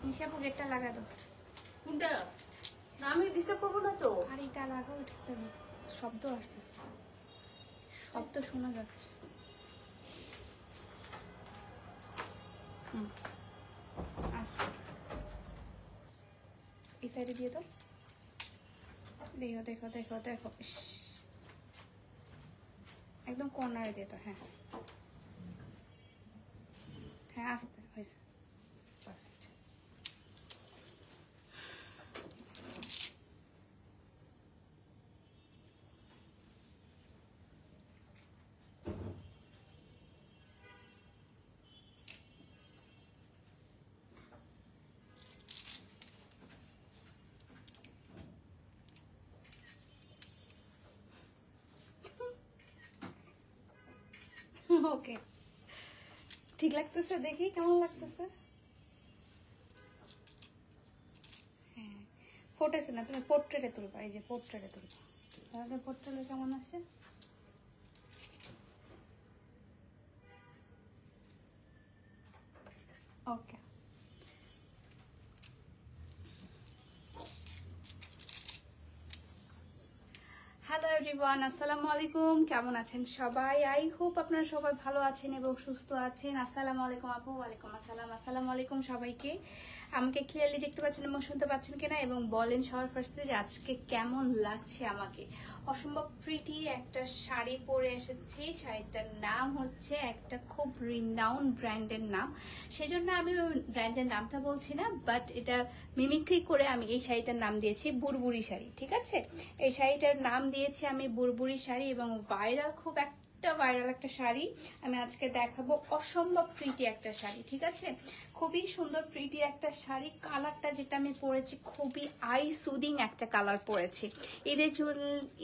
নিশাপু গেটটা লাগা দাও। কোনটা? না আমি ডিস্টার্ব করবো না তো। আর এটা লাগাও, এটা শব্দ আসতেছে, শব্দ শোনা যাচ্ছে। আস্তে এই সাইডে দিয়ে তো। দেখো দেখো দেখো দেখো, একদম কর্নারে দিয়ে তো। হ্যাঁ হ্যাঁ আস্তে হয়েছে। ওকে ঠিক লাগতেছে, দেখি কেমন লাগতেছে। হ্যাঁ ফোটেছে না, তুমি পোর্ট্রেটে তুলবা, এই যে পোর্ট্রেটে তুলবা, তাহলে পোর্ট্রেটে কেমন আসে। ওকে হ্যালো এভরিওয়ান, আসসালামু আলাইকুম। কেমন আছেন সবাই? আই হোপ আপনারা সবাই ভালো আছেন এবং সুস্থ আছেন। আসসালামু আলাইকুম আপু। ওয়ালাইকুম আসসালাম। আসসালামু আলাইকুম সবাইকে। আমাকে ক্লিয়ারলি দেখতে পাচ্ছেন এবং শুনতে পাচ্ছেন কিনা, এবং বলেন সবার ফার্স্টে যে আজকে কেমন লাগছে আমাকে। অসম্ভব প্রিটি একটা শাড়ি পরে এসেছি। শাড়িটার নাম হচ্ছে একটা খুব রিনাউন্ড ব্র্যান্ডের নাম, সেজন্য আমি ব্র্যান্ডের নামটা বলছি না, বাট এটা মিমিক্রি করে আমি এই শাড়িটার নাম দিয়েছি বুড়বুড়ি শাড়ি। ঠিক আছে, এই শাড়িটার নাম দিয়েছি আমি বুড়বুড়ি শাড়ি, এবং ভাইরাল, খুব একটা ভাইরাল একটা শাড়ি আমি আজকে দেখাবো। অসম্ভব প্রিটি একটা শাড়ি, ঠিক আছে, খুবই সুন্দর প্রিটি একটা শাড়ি। কালারটা যেটা আমি পরেছি খুবই আই সুদিং একটা কালার পরেছি।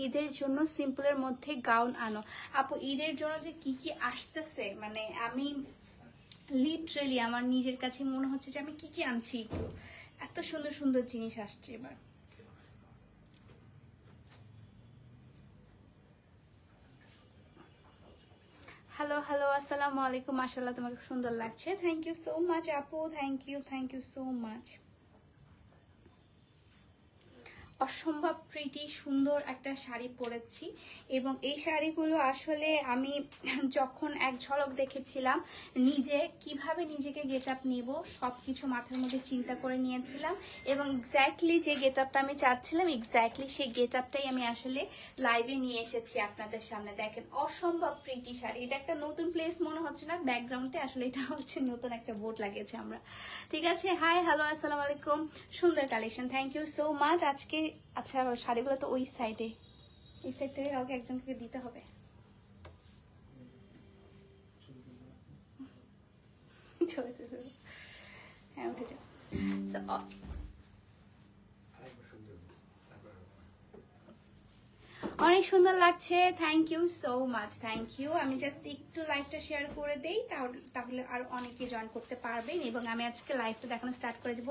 ঈদের জন্য সিম্পলের মধ্যে গাউন আনো। আপু ঈদের জন্য যে কি কি আসতেছে, মানে আমি লিটারেলি আমার নিজের কাছে মনে হচ্ছে যে আমি কি কি আনছি, একটু এত সুন্দর সুন্দর জিনিস আসছে এবার। হ্যালো হ্যালো, আসসালামু আলাইকুম। মাশাআল্লাহ তোমাকে সুন্দর লাগছে, থ্যাংক ইউ সো মাচ আপু, থ্যাংক ইউ সো মাচ। অসম্ভব প্রিটি সুন্দর একটা শাড়ি পরেছি, এবং এই শাড়িগুলো আসলে আমি যখন এক ঝলক দেখেছিলাম নিজে কিভাবে নিজেকে গেট আপ নিব সব কিছু মাথার মধ্যে চিন্তা করে নিয়েছিলাম, এবং এক্স্যাক্টলি যে গেট আপটা আমি চাচ্ছিলাম এক্স্যাক্টলি সেই গেট আপটাই আমি আসলে লাইভে নিয়ে এসেছি আপনাদের সামনে। দেখেন অসম্ভব প্রিটি শাড়ি। এটা একটা নতুন প্লেস মনে হচ্ছে না ব্যাকগ্রাউন্ডে, আসলে এটা হচ্ছে নতুন একটা বোর্ড লাগিয়েছি আমরা। ঠিক আছে, হাই হ্যালো আসসালামু আলাইকুম। সুন্দর collection, thank you so much. আজকে আচ্ছা শাড়িগুলো তো ওই সাইডে, এই সাইড থেকে কাউকে একজনকে দিতে হবে। হ্যাঁ উঠে যাও। অনেক সুন্দর লাগছে, thank you so much, thank you. আমি জাস্ট একটু লাইভটা শেয়ার করে দেই, তাহলে আর অনেকে জয়েন করতে পারবেন, এবং আমি আজকে লাইভটা দেখানো স্টার্ট করে দিব।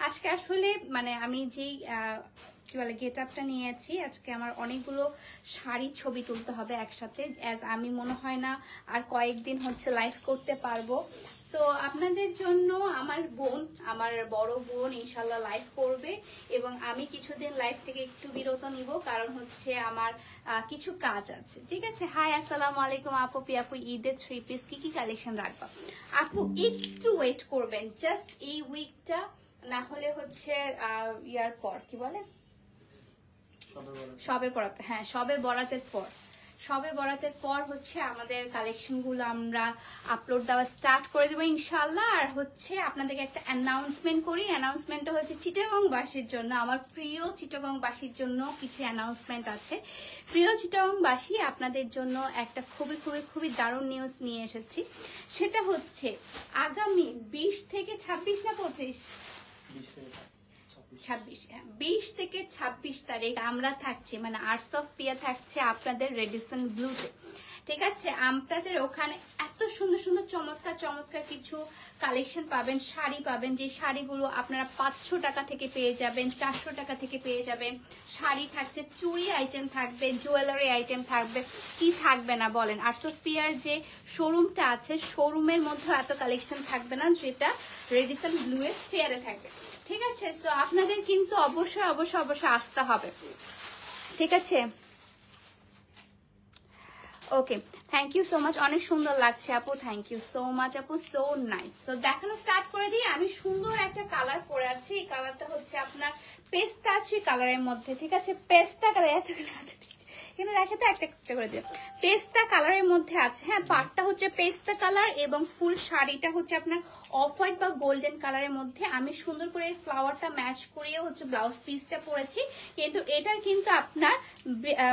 আজকে আসলে মানে আমি যেই কি বলে গেট আপটা নিয়েছি, আজকে আমার অনেকগুলো শাড়ির ছবি তুলতে হবে একসাথে, অ্যাজ আমি মনে হয় না আর কয়েকদিন হচ্ছে লাইভ করতে পারবো। তো আপনাদের জন্য আমার বড় বোন ইনশাল্লাহ লাইভ করবে, এবং আমি কিছুদিন লাইভ থেকে একটু বিরত নিব, কারণ হচ্ছে আমার কিছু কাজ আছে। ঠিক আছে, হাই আসসালামু আলাইকুম আপু। আপু ঈদের 3 পিস কি কালেকশন রাখবা? আপু একটু ওয়েট করবেন, জাস্ট এই উইকটা, না হলে হচ্ছে ইয়ার পর কি বলে সবে বরাত, হ্যাঁ সবে বরাতের পর হচ্ছে আমাদের কালেকশনগুলো আমরা আপলোড দেওয়া স্টার্ট করে দেবো ইনশাল্লাহ। আর হচ্ছে আপনাদেরকে একটা অ্যানাউন্সমেন্ট করি, অ্যানাউন্সমেন্টটা হচ্ছে চিটাগংবাসীর জন্য, আমার প্রিয় চিটাগংবাসীর জন্য কিছু অ্যানাউন্সমেন্ট আছে। প্রিয় চিটাগংবাসী, আপনাদের জন্য একটা খুবই খুবই খুবই দারুণ নিউজ নিয়ে এসেছি। সেটা হচ্ছে আগামী 20 থেকে 26 না 25 20 থেকে 26 তারিখ আমরা থাকছি, মানে আর্টস অফ পিয়া থাকছে আপনাদের রেডিসন ব্লুতে। ঠিক আছে, আপনাদের ওখানে এত সুন্দর সুন্দর চমৎকার চমৎকার কিছু কালেকশন পাবেন, শাড়ি পাবেন, যে শাড়িগুলো আপনারা 500 টাকা থেকে পেয়ে যাবেন, 400 টাকা থেকে পেয়ে যাবেন। শাড়ি থাকছে, চুড়ি আইটেম থাকবে, জুয়েলারি আইটেম থাকবে, কি থাকবে না বলেন। আর সোফিয়ার যে শোরুমটা আছে, শোরুমের মধ্যে এত কালেকশন থাকবে না যেটা রেডিসন ব্লু এর ফেয়ারে থাকবে। ঠিক আছে, সো আপনাদের কিন্তু অবশ্যই অবশ্যই অবশ্যই আসতে হবে। ঠিক আছে, ওকে, থ্যাংক ইউ সো মাচ, অনেক সুন্দর লাগছে আপু, থ্যাংক ইউ সো মাচ আপু, সো নাইস। তো দেখানো স্টার্ট করে দিই। আমি সুন্দর একটা কালার পরে আছি, এই কালারটা হচ্ছে আপনার পেস্তাচি কালারের মধ্যে। ঠিক আছে, পেস্তা কালার, এত কিন্তু দেখে তো একটা একটা করে দিও, পেস্তা কালারের মধ্যে আছে। হ্যাঁ, পাটটা হচ্ছে পেস্তা কালার এবং ফুল শাড়িটা হচ্ছে আপনার অফ হোয়াইট বা গোল্ডেন কালারের মধ্যে। আমি সুন্দর করে ফ্লাওয়ারটা ম্যাচ করিয়ে হচ্ছে ব্লাউজ পিসটা পরেছি, কিন্তু এটার কিন্তু আপনার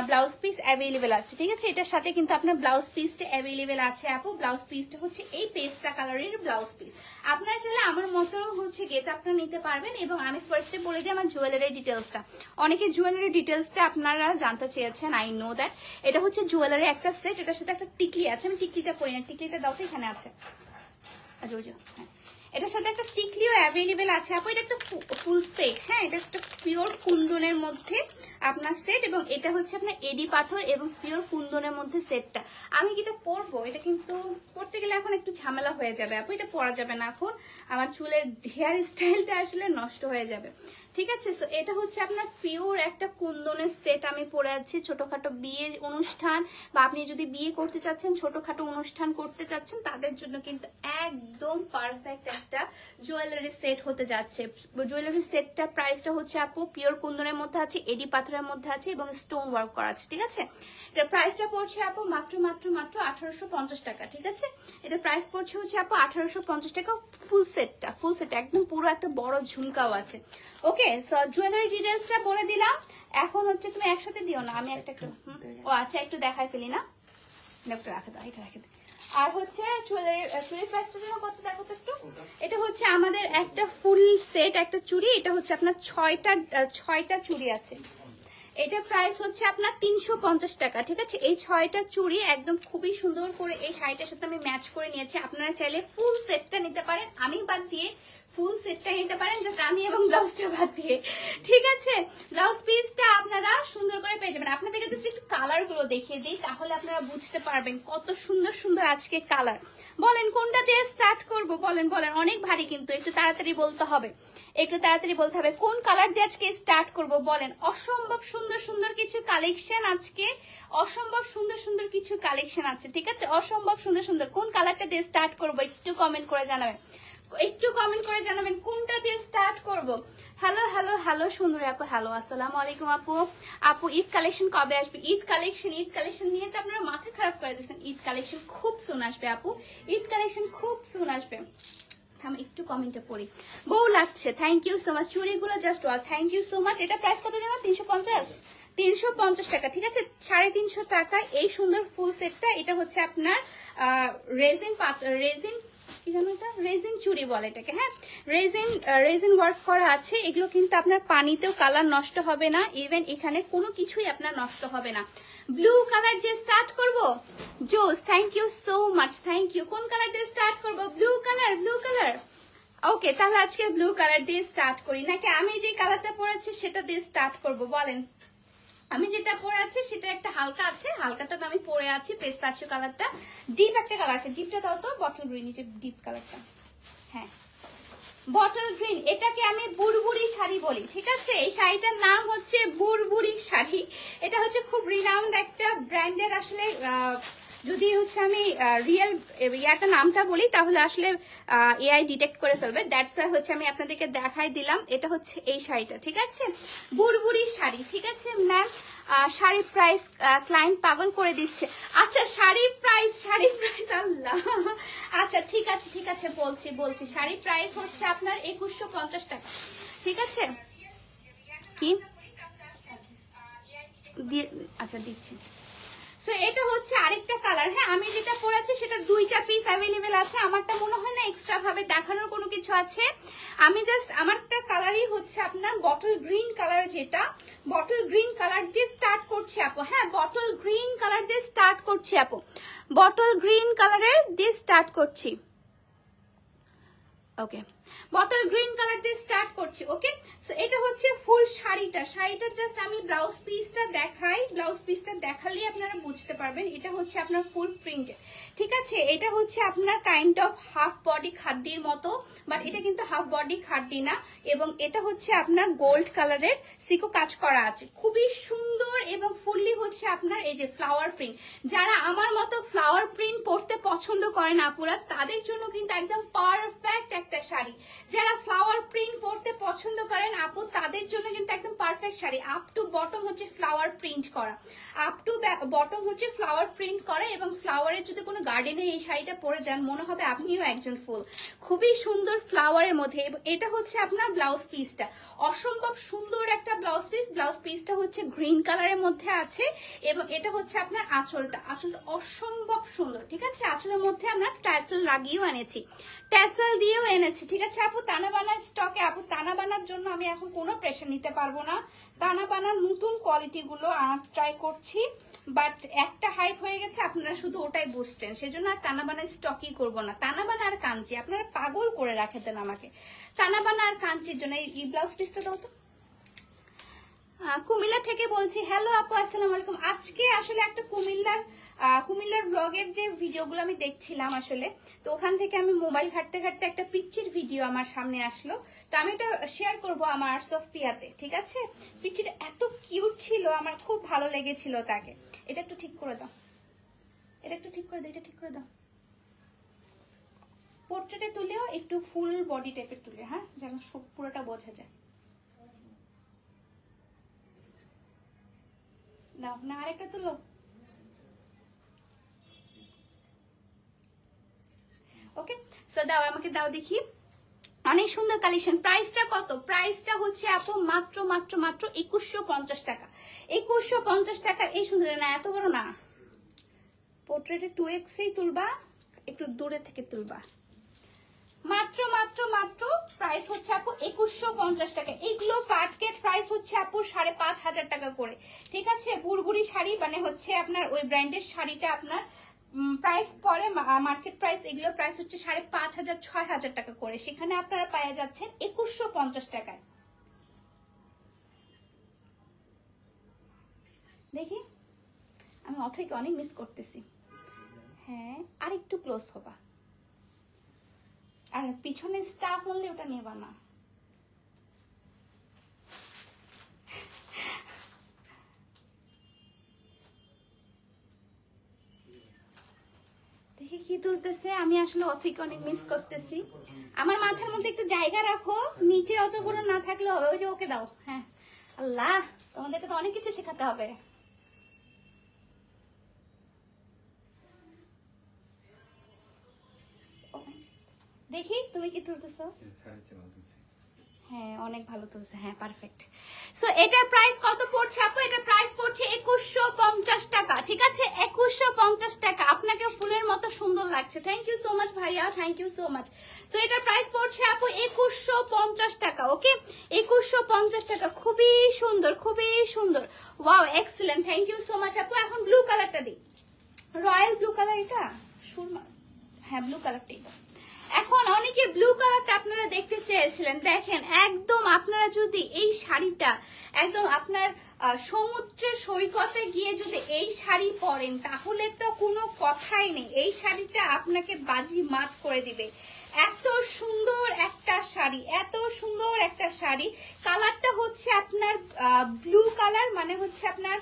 ব্লাউজ পিস অ্যাভেলেবেল আছে। ঠিক আছে, এটার সাথে কিন্তু আপনার ব্লাউজ পিসটা অ্যাভেলেবেল আছে আপু। ব্লাউজ পিসটা হচ্ছে এই পেস্তা কালারের ব্লাউজ পিস। আপনারা চাইলে আমার মতো হচ্ছে গেট আপনারা নিতে পারবেন। এবং আমি ফার্স্টে বলে দিই আমার জুয়েলারি ডিটেলসটা। অনেকে জুয়েলারি ডিটেলসটা আপনারা জানতে চেয়েছেন, আই নো দ্যাট। এটা হচ্ছে জুয়েলারি একটা সেট, এটার সাথে একটা টিকলি আছে। আমি টিকলিটা পরি না, টিকলিটা দাও তো, এখানে আছে। আচ্ছা, ওই যে, হ্যাঁ, এটার সাথে একটা টিকলিও অ্যাভেলেবেল আছে আপু। এটা একটা ফুল সেট। হ্যাঁ, এটা একটা পিওর কুন্দনের মধ্যে আপনার সেট, এবং এটা হচ্ছে আপনার এডি পাথর এবং পিওর কুন্দনের মধ্যে সেটটা। আমি যেটা পরবো, এটা কিন্তু পরতে গেলে এখন একটু ঝামেলা হয়ে যাবে আপু, এটা পরা যাবে না এখন, আমার চুলের হেয়ার স্টাইলটা আসলে নষ্ট হয়ে যাবে। ঠিক আছে, সো এটা হচ্ছে আপনার পিওর একটা কুন্দনের সেট আমি পরে আছি। ছোটখাটো বিয়ে অনুষ্ঠান বা আপনি যদি বিয়ে করতে চাচ্ছেন, ছোটখাটো অনুষ্ঠান করতে চাচ্ছেন, তাদের জন্য কিন্তু একদম পারফেক্ট একটা জুয়েলারি সেট হতে যাচ্ছে। জুয়েলারি সেটটা প্রাইসটা হচ্ছে আপু পিওর কুন্দনের মধ্যে আছে, এডি পাথরের মধ্যে আছে এবং স্টোন ওয়ার্ক করা আছে। ঠিক আছে, এটা প্রাইসটা পড়ছে আপু মাত্র মাত্র মাত্র 1850 টাকা। ঠিক আছে, এটা প্রাইস পড়ছে হচ্ছে আপু 1850 টাকা। ফুল সেটটা, ফুল সেট একদম পুরো একটা বড় ঝুমকাও আছে। ওকে, সো জুয়েলারি ডিটেলসটা বলে দিলাম। এখন হচ্ছে তুমি একসাথে দিও না, আমি একটা একটু, ও আচ্ছা, একটু দেখাই ফেলি না, একটু রাখে দাও, এটা রাখে দাও। আর হচ্ছে চুড়ির প্রাইসটা যেন কত দেখো তো একটু। এটা হচ্ছে আমাদের একটা ফুল সেট একটা চুড়ি, এটা হচ্ছে আপনার ছয়টা চুড়ি আছে। এটার প্রাইস হচ্ছে আপনার 350 টাকা। ঠিক আছে, এই 6টা চুড়ি একদম খুবই সুন্দর করে এই শাড়িটার সাথে আমি ম্যাচ করে নিয়েছি। আপনারা চাইলে ফুল সেটটা নিতে পারেন, আমি বাদ দিয়ে ফুল সেটটা নিতে পারেন, জাস্ট আমি এবং ব্লাউজটা বাদ দিয়ে। ঠিক আছে, ব্লাউজ পিসটা আপনারা সুন্দর করে পেয়ে যাবেন। আপনাদেরকে জাস্ট একটু কালার গুলো দেখিয়ে দিই, তাহলে আপনারা বুঝতে পারবেন কত সুন্দর সুন্দর আজকে কালার। বলেন কোনটা দিয়ে স্টার্ট করব, বলেন বলেন, অনেক ভারী কিন্তু, একটু তাড়াতাড়ি বলতে হবে, একটু তাড়াতাড়ি বলতে হবে। কোন কালার দিয়ে আজকে স্টার্ট করব বলেন। অসম্ভব সুন্দর সুন্দর কিছু কালেকশন আজকে, অসম্ভব সুন্দর সুন্দর কিছু কালেকশন আছে। ঠিক আছে, অসম্ভব সুন্দর সুন্দর। কোন কালারটা দিয়ে স্টার্ট করব একটু কমেন্ট করে জানাবেন, একটু কমেন্ট করে জানাবেন কোনটা দিয়ে স্টার্ট করব। হ্যালো হ্যালো হ্যালো সুন্দরী আপু, হ্যালো, আসসালামু আলাইকুম আপু। আপু ঈদ কালেকশন কবে আসবে? ঈদ কালেকশন নিয়ে তো আপনারা মাথা খারাপ করে দিয়েছেন। ঈদ কালেকশন খুব সুন আসবে আপু, ঈদ কালেকশন খুব সুন আসবে। আমি একটু কমেন্টে পড়ি। বউ লাগছে, থ্যাংক ইউ সো মাচ। চুড়িগুলো just wow, thank you so much. এটা প্রাইস কত জানো? 350 টাকা। ঠিক আছে, 350 টাকায় এই সুন্দর ফুল সেটটা। এটা হচ্ছে আপনার রেজিন কি জানো, এটা রেজিন চুড়ি বলে এটাকে। হ্যাঁ, রেজিন ওয়ার্ক করা আছে। এগুলো কিন্তু আপনার পানিতেও কালার নষ্ট হবে না, ইভেন এখানে কোনো কিছুই আপনার নষ্ট হবে না। ব্লু কালার দিয়ে স্টার্ট করব। জোস, thank you so much, thank you. কোন কালার দিয়ে স্টার্ট করব? Blue colour, blue colour. Okay, তাহলে আজকে ব্লু কালার দিয়ে স্টার্ট করি, নাকি আমি যে কালারটা পরেছি সেটা দিয়ে স্টার্ট করব বলেন। আমি যেটা পরে আছি সেটা একটা হালকা আছে, হালকাটা তো আমি পরে আছি পেস্তাচিও কালারটা। ডিপ একটা কালার আছে, ডিপটা দাও তো, বটল গ্রিন, যে ডিপ কালারটা। হ্যাঁ, বটল গ্রিন, এটাকে আমি বুড়বুড়ি শাড়ি বলি। ঠিক আছে, এই শাড়িটার নাম হচ্ছে বুড়বুড়ি শাড়ি। এটা হচ্ছে খুব রিনাউন্ড একটা ব্র্যান্ডের। আসলে যদি হচ্ছে আমি রিয়েল ইয়াটা নামটা বলি তাহলে আসলে এআই ডিটেক্ট করে ফেলবে, দ্যাটস ওয়াই হচ্ছে আমি আপনাদেরকে দেখাই দিলাম। এটা হচ্ছে এই শাড়িটা। ঠিক আছে, বুড়বুড়ি শাড়ি। ঠিক আছে ম্যাম, শাড়ির প্রাইস ক্লায়েন্ট পাগল করে দিচ্ছে। আচ্ছা, শাড়ির প্রাইস আল্লাহ, আচ্ছা ঠিক আছে বলছি। শাড়ির প্রাইস হচ্ছে আপনার 2150 টাকা। ঠিক আছে, কি আচ্ছা দিচ্ছি। সো এটা হচ্ছে আরেকটা কালার। হ্যাঁ, আমি যেটা পরেছি সেটা দুইটা পিস অ্যাভেলেবেল আছে। আমারটা মনে হয় না এক্সট্রা ভাবে দেখানোর কোনো কিছু আছে। আমি জাস্ট আমারটা কালারই হচ্ছে আপনার বটল গ্রিন কালার, যেটা বটল গ্রিন কালার দিয়ে স্টার্ট করছি আপু। হ্যাঁ, বটল গ্রিন কালার দিয়ে স্টার্ট করছি আপু, বটল গ্রিন কালারের দিয়ে স্টার্ট করছি। ওকে, বটল গ্রিন কালার দিয়ে স্টার্ট করছি। ওকে, সো এটা হচ্ছে ফুল শাড়িটা। শাড়িটা জাস্ট আমি ব্লাউজ পিসটা দেখাই, ব্লাউজ পিসটা দেখালেই আপনারা বুঝতে পারবেন। এটা হচ্ছে আপনার ফুল প্রিন্ট, ঠিক আছে। এটা হচ্ছে আপনার কাইন্ড অফ হাফ বডি খাদ্যির মতো, বাট এটা কিন্তু হাফ বডি খাদ্যি না। এবং এটা হচ্ছে আপনার গোল্ড কালারের সিকো কাজ করা আছে, খুবই সুন্দর। এবং ফুললি হচ্ছে আপনার এই যে ফ্লাওয়ার প্রিন্ট। যারা আমার মতো ফ্লাওয়ার প্রিন্ট পরতে পছন্দ করেন আপুরা, তাদের জন্য কিন্তু একদম পারফেক্ট একটা শাড়ি। যারা ফ্লাওয়ার প্রিন্ট পরতে পছন্দ করেন আপু, তাদের জন্য কিন্তু একদম perfect sari. Up to bottom হচ্ছে ফ্লাওয়ার প্রিন্ট করা, আপ টু বটম হচ্ছে ফ্লাওয়ার প্রিন্ট করা। এবং ফ্লাওয়ারের যদি কোনো গার্ডেনে এই শাড়িটা পরে যান, মনে হবে আপনিও একজন ফুল। খুবই সুন্দর ফ্লাওয়ারের মধ্যে। এটা হচ্ছে আপনার ব্লাউজ পিসটা, অসম্ভব সুন্দর একটা ব্লাউজ পিস। ব্লাউজ পিসটা হচ্ছে গ্রিন কালারের মধ্যে আছে। এবং এটা হচ্ছে আপনার আঁচলটা, আঁচলটা অসম্ভব সুন্দর, ঠিক আছে। আঁচলের মধ্যে আমরা ট্যাসেল লাগিয়েও এনেছি, ট্যাসেল দিয়েও এনেছি, ঠিক আছে আপু। তানা বানার স্টকে আপু, তানা বানার জন্য আমি এখন কোনো প্রেশার নিতে পারবো না। তানা বানার নতুন কোয়ালিটিগুলো ট্রাই করছি, বাট একটা হাইপ হয়ে গেছে, আপনারা শুধু ওটাই বুঝছেন, সেজন্য আর তানা বানার স্টকই করবো না। তানা বানা আর কাঞ্চি আপনারা পাগল করে রাখেন আমাকে, তানা বানা আর কাঞ্চির জন্য। এই ব্লাউজ পিসটা দাও তো। কুমিল্লা থেকে বলছি। হ্যালো আপু, আসসালামু আলাইকুম। আজকে আসলে একটা কুমিল্লার ব্লগের যে ভিডিওগুলো আমি দেখছিলাম আসলে, তো ওখান থেকে আমি মোবাইল ঘাটতে ঘাটতে একটা পিকচির ভিডিও আমার সামনে আসলো, তো আমি এটা শেয়ার করবো আমার সোফিয়াতে, ঠিক আছে। পিকচিটা এত কিউট ছিল, আমার খুব ভালো লেগেছিল তাকে। এটা একটু ঠিক করে দাও, এটা একটু ঠিক করে দাও, এটা ঠিক করে দাও। পোর্ট্রেটে তুলেও একটু ফুল বডি টাইপের তুলে, হ্যাঁ, যেন পুরোটা বোঝা যায়। দাও না, আরেকটা তুলো। ওকে, সো দাও, আমাকে দাও দেখি। অনেক সুন্দর কালেকশন। প্রাইসটা কত? প্রাইসটা হচ্ছে আপু মাত্র মাত্র মাত্র 2150 টাকা। 2150 টাকা। এই সুন্দর না, এত বড় না, পোর্ট্রেটে 2x-এই তুলবা, একটু দূরে থেকে তুলবা। মাত্র মাত্র মাত্র প্রাইস হচ্ছে আপু 2150 টাকা। এগুলো পাটকেট প্রাইস হচ্ছে আপু 5500 টাকা করে, ঠিক আছে। বুড়বুড়ি শাড়ি মানে হচ্ছে আপনার ওই ব্র্যান্ডের শাড়িটা আপনার প্রাইস পরে মার্কেট প্রাইস, এগুলো প্রাইস হচ্ছে 5500 6000 টাকা করে, সেখানে আপনারা পাওয়া যাচ্ছেন 2150 টাকায়। দেখি, আমি অথৈকে অনেক মিস করতেছি। হ্যাঁ, আর একটু ক্লোজ হবা, আর পিছনে স্টাফ হলে ওটা নেবা না। দেখি কি তুলতেছে। আমি আসলে অথৈকে অনেক মিস করতেছি। আমার মাথার মধ্যে একটু জায়গা রাখো, নিচে অত বড় না থাকলে হবে। ওই যে ওকে দাও। হ্যাঁ, আল্লাহ, তোমাদেরকে তো অনেক কিছু শেখাতে হবে। দেখি তুমি কি তুলতেছো। হ্যাঁ, অনেক ভালো তুলছে। হ্যাঁ, পারফেক্ট। সো এটার প্রাইস কত পড়ছে আপু? এটার প্রাইস পড়ছে 2150 টাকা, ঠিক আছে। 2150 টাকা। আপনাকে ফুলের মতো সুন্দর লাগছে। থ্যাংক ইউ সো মাচ ভাইয়া, thank you so much. So এটার প্রাইস পড়ছে আপু 2150 টাকা। ওকে, 2150 টাকা। খুবই সুন্দর, খুবই সুন্দর। Wow, excellent, thank you so much আপু। এখন ব্লু কালারটা দিই, রয়্যাল ব্লু কালার। এটা সুরমা, হ্যাঁ, ব্লু কালারটাই দাও। এখন অনেকে ব্লু কালারটা আপনারা দেখতে চেয়েছিলেন। দেখেন, একদম আপনারা যদি এই শাড়িটা একদম আপনার সমুদ্রের সৈকতে গিয়ে যদি এই শাড়ি পরেন, তাহলে তো কোনো কথাই নেই। এই শাড়িটা আপনাকে বাজি মাত করে দিবে। এত সুন্দর একটা শাড়ি, এত সুন্দর একটা শাড়ি। কালারটা হচ্ছে আপনার ব্লু কালার, মানে হচ্ছে আপনার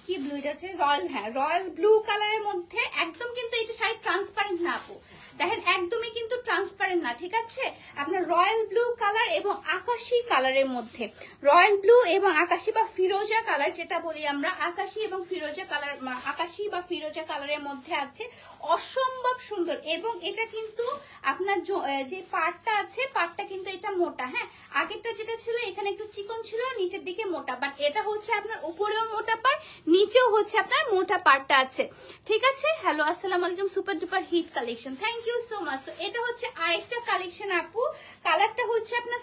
কি ব্লু, এটা হচ্ছে রয়্যাল, হ্যাঁ, রয়্যাল ব্লু কালারের মধ্যে। একদম কিন্তু এটা শাড়ি ট্রান্সপারেন্ট না আপু, দেখেন, একদমই কিন্তু ট্রান্সপারেন্ট না, ঠিক আছে। আপনার রয়্যাল ব্লু কালার এবং আকাশি কালারের মধ্যে, রয়্যাল ব্লু এবং আকাশি বা ফিরোজা কালার যেটা বলি আমরা, আকাশি এবং ফিরোজা কালার, আকাশি বা ফিরোজা কালারের মধ্যে আছে। অসম্ভব সুন্দর। এবং এটা কিন্তু আপনার যে পার্টটা আছে, পার্টটা কিন্তু এটা মোটা। হ্যাঁ, আগেরটা যেটা ছিল এখানে একটু চিকন ছিল, নিচের দিকে মোটা, বাট এটা হচ্ছে আপনার উপরেও মোটা পার্ট, নিচেও হচ্ছে আপনার মোটা পার্টটা আছে। ঠিক আছে। হ্যালো, আসসালামু আলাইকুম। Super duper hit collection, thank you so much. এটা হচ্ছে আরেকটা কালেকশন আপু, কালারটা হচ্ছে আপনার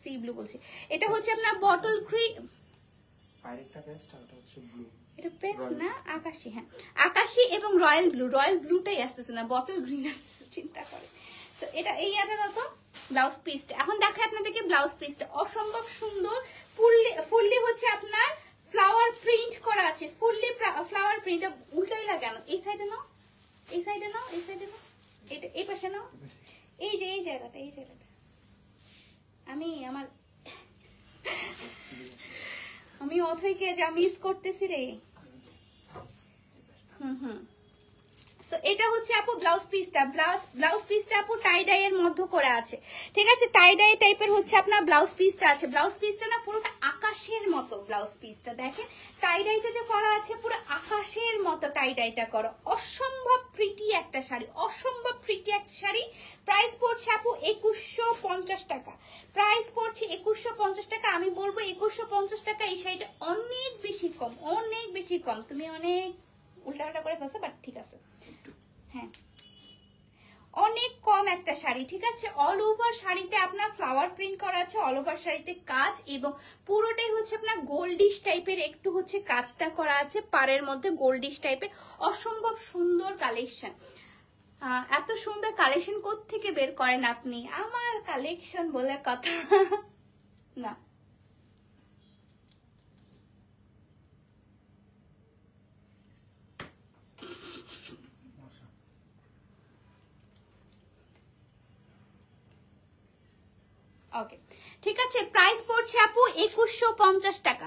সি ব্লু বলছি, এটা হচ্ছে আপনার বটল গ্রিন, আরেকটা পেস্ট আর এটা হচ্ছে ব্লু। এটা পেস্ট না, আকাশি। হ্যাঁ, আকাশি এবং রয়্যাল ব্লু, রয়্যাল ব্লুটাই আসতেছে না, বটল গ্রিন আসতেছে, চিন্তা করে। সো এটা এই আটা তো ব্লাউজ পিসটা, এখন দেখাই আপনাদেরকে ব্লাউজ পিসটা। অসম্ভব সুন্দর, ফুললি হচ্ছে আপনার ফ্লাওয়ার প্রিন্ট করা আছে, ফুললি ফ্লাওয়ার প্রিন্ট। উল্টাই লাগানো, এই সাইডে নাও, এই সাইডে নাও, এই সাইডে নাও, এটা এই পাশে নাও, এই যে এই জায়গাটা, এই জায়গাটা। আমি অথইকে যা মিস করতেছি রে। সো এটা হচ্ছে আপু ব্লাউজ পিসটা, ব্লাউজ পিসটা আপু টাই ডাই এর মধ্যে করে আছে। ঠিক আছে, টাই ডাই টাইপের হচ্ছে আপনার ব্লাউজ পিসটা আছে। ব্লাউজ পিসটা না পুরোটা আকাশের মতো, ব্লাউজ পিসটা দেখেন টাই ডাইটা যে করা আছে পুরো আকাশের মতো টাই ডাইটা করা। অসম্ভব প্রিটি একটা শাড়ি, অসম্ভব প্রিটি একটা শাড়ি। প্রাইস পড়ছে আপু 2150 টাকা, প্রাইস পড়ছে 2150 টাকা। আমি বলবো 2150 টাকা এই শাড়িটা অনেক বেশি কম, অনেক বেশি কম। তুমি অনেক উল্টাপাল্টা করে ফেলছো, বাট ঠিক আছে। হ্যাঁ, অনেক কম একটা শাড়ি। ঠিক আছে, অল ওভার শাড়িতে আপনার ফ্লাওয়ার প্রিন্ট করা আছে, অল ওভার শাড়িতে কাজ, এবং পুরোটাই হচ্ছে আপনার গোল্ডিশ টাইপের একটু হচ্ছে কাজটা করা আছে পাড়ের মধ্যে, গোল্ডিশ টাইপের। অসম্ভব সুন্দর কালেকশন। এত সুন্দর কালেকশন কোত্থেকে বের করেন আপনি? আমার কালেকশন বলে কথা না। ওকে, ঠিক আছে। প্রাইস পড়ছে আপু 2150 টাকা।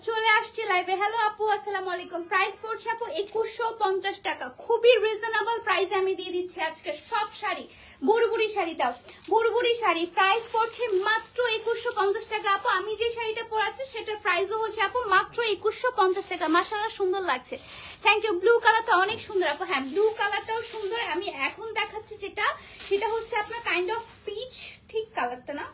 চলে আসছে লাইভে। হ্যালো আপু, আসসালামু আলাইকুম। প্রাইস পড়ছে আপু 2150 টাকা, খুবই রিজনেবল প্রাইসে আমি দিয়ে দিচ্ছি আজকে সব শাড়ি। বুড়বুড়ি শাড়ি দাও, বুড়বুড়ি শাড়ি প্রাইস পড়ছে মাত্র 2150 টাকা আপু। আমি যে শাড়িটা পরাচ্ছি সেটার প্রাইসও হচ্ছে আপু মাত্র 2150 টাকা। মাশাআল্লাহ, সুন্দর লাগছে, থ্যাংক ইউ। ব্লু কালারটা অনেক সুন্দর আপু। হ্যাঁ, ব্লু কালারটাও সুন্দর। আমি এখন দেখাচ্ছি যেটা, সেটা হচ্ছে আপনার কাইন্ড অফ পিচ, ঠিক কালারটা না,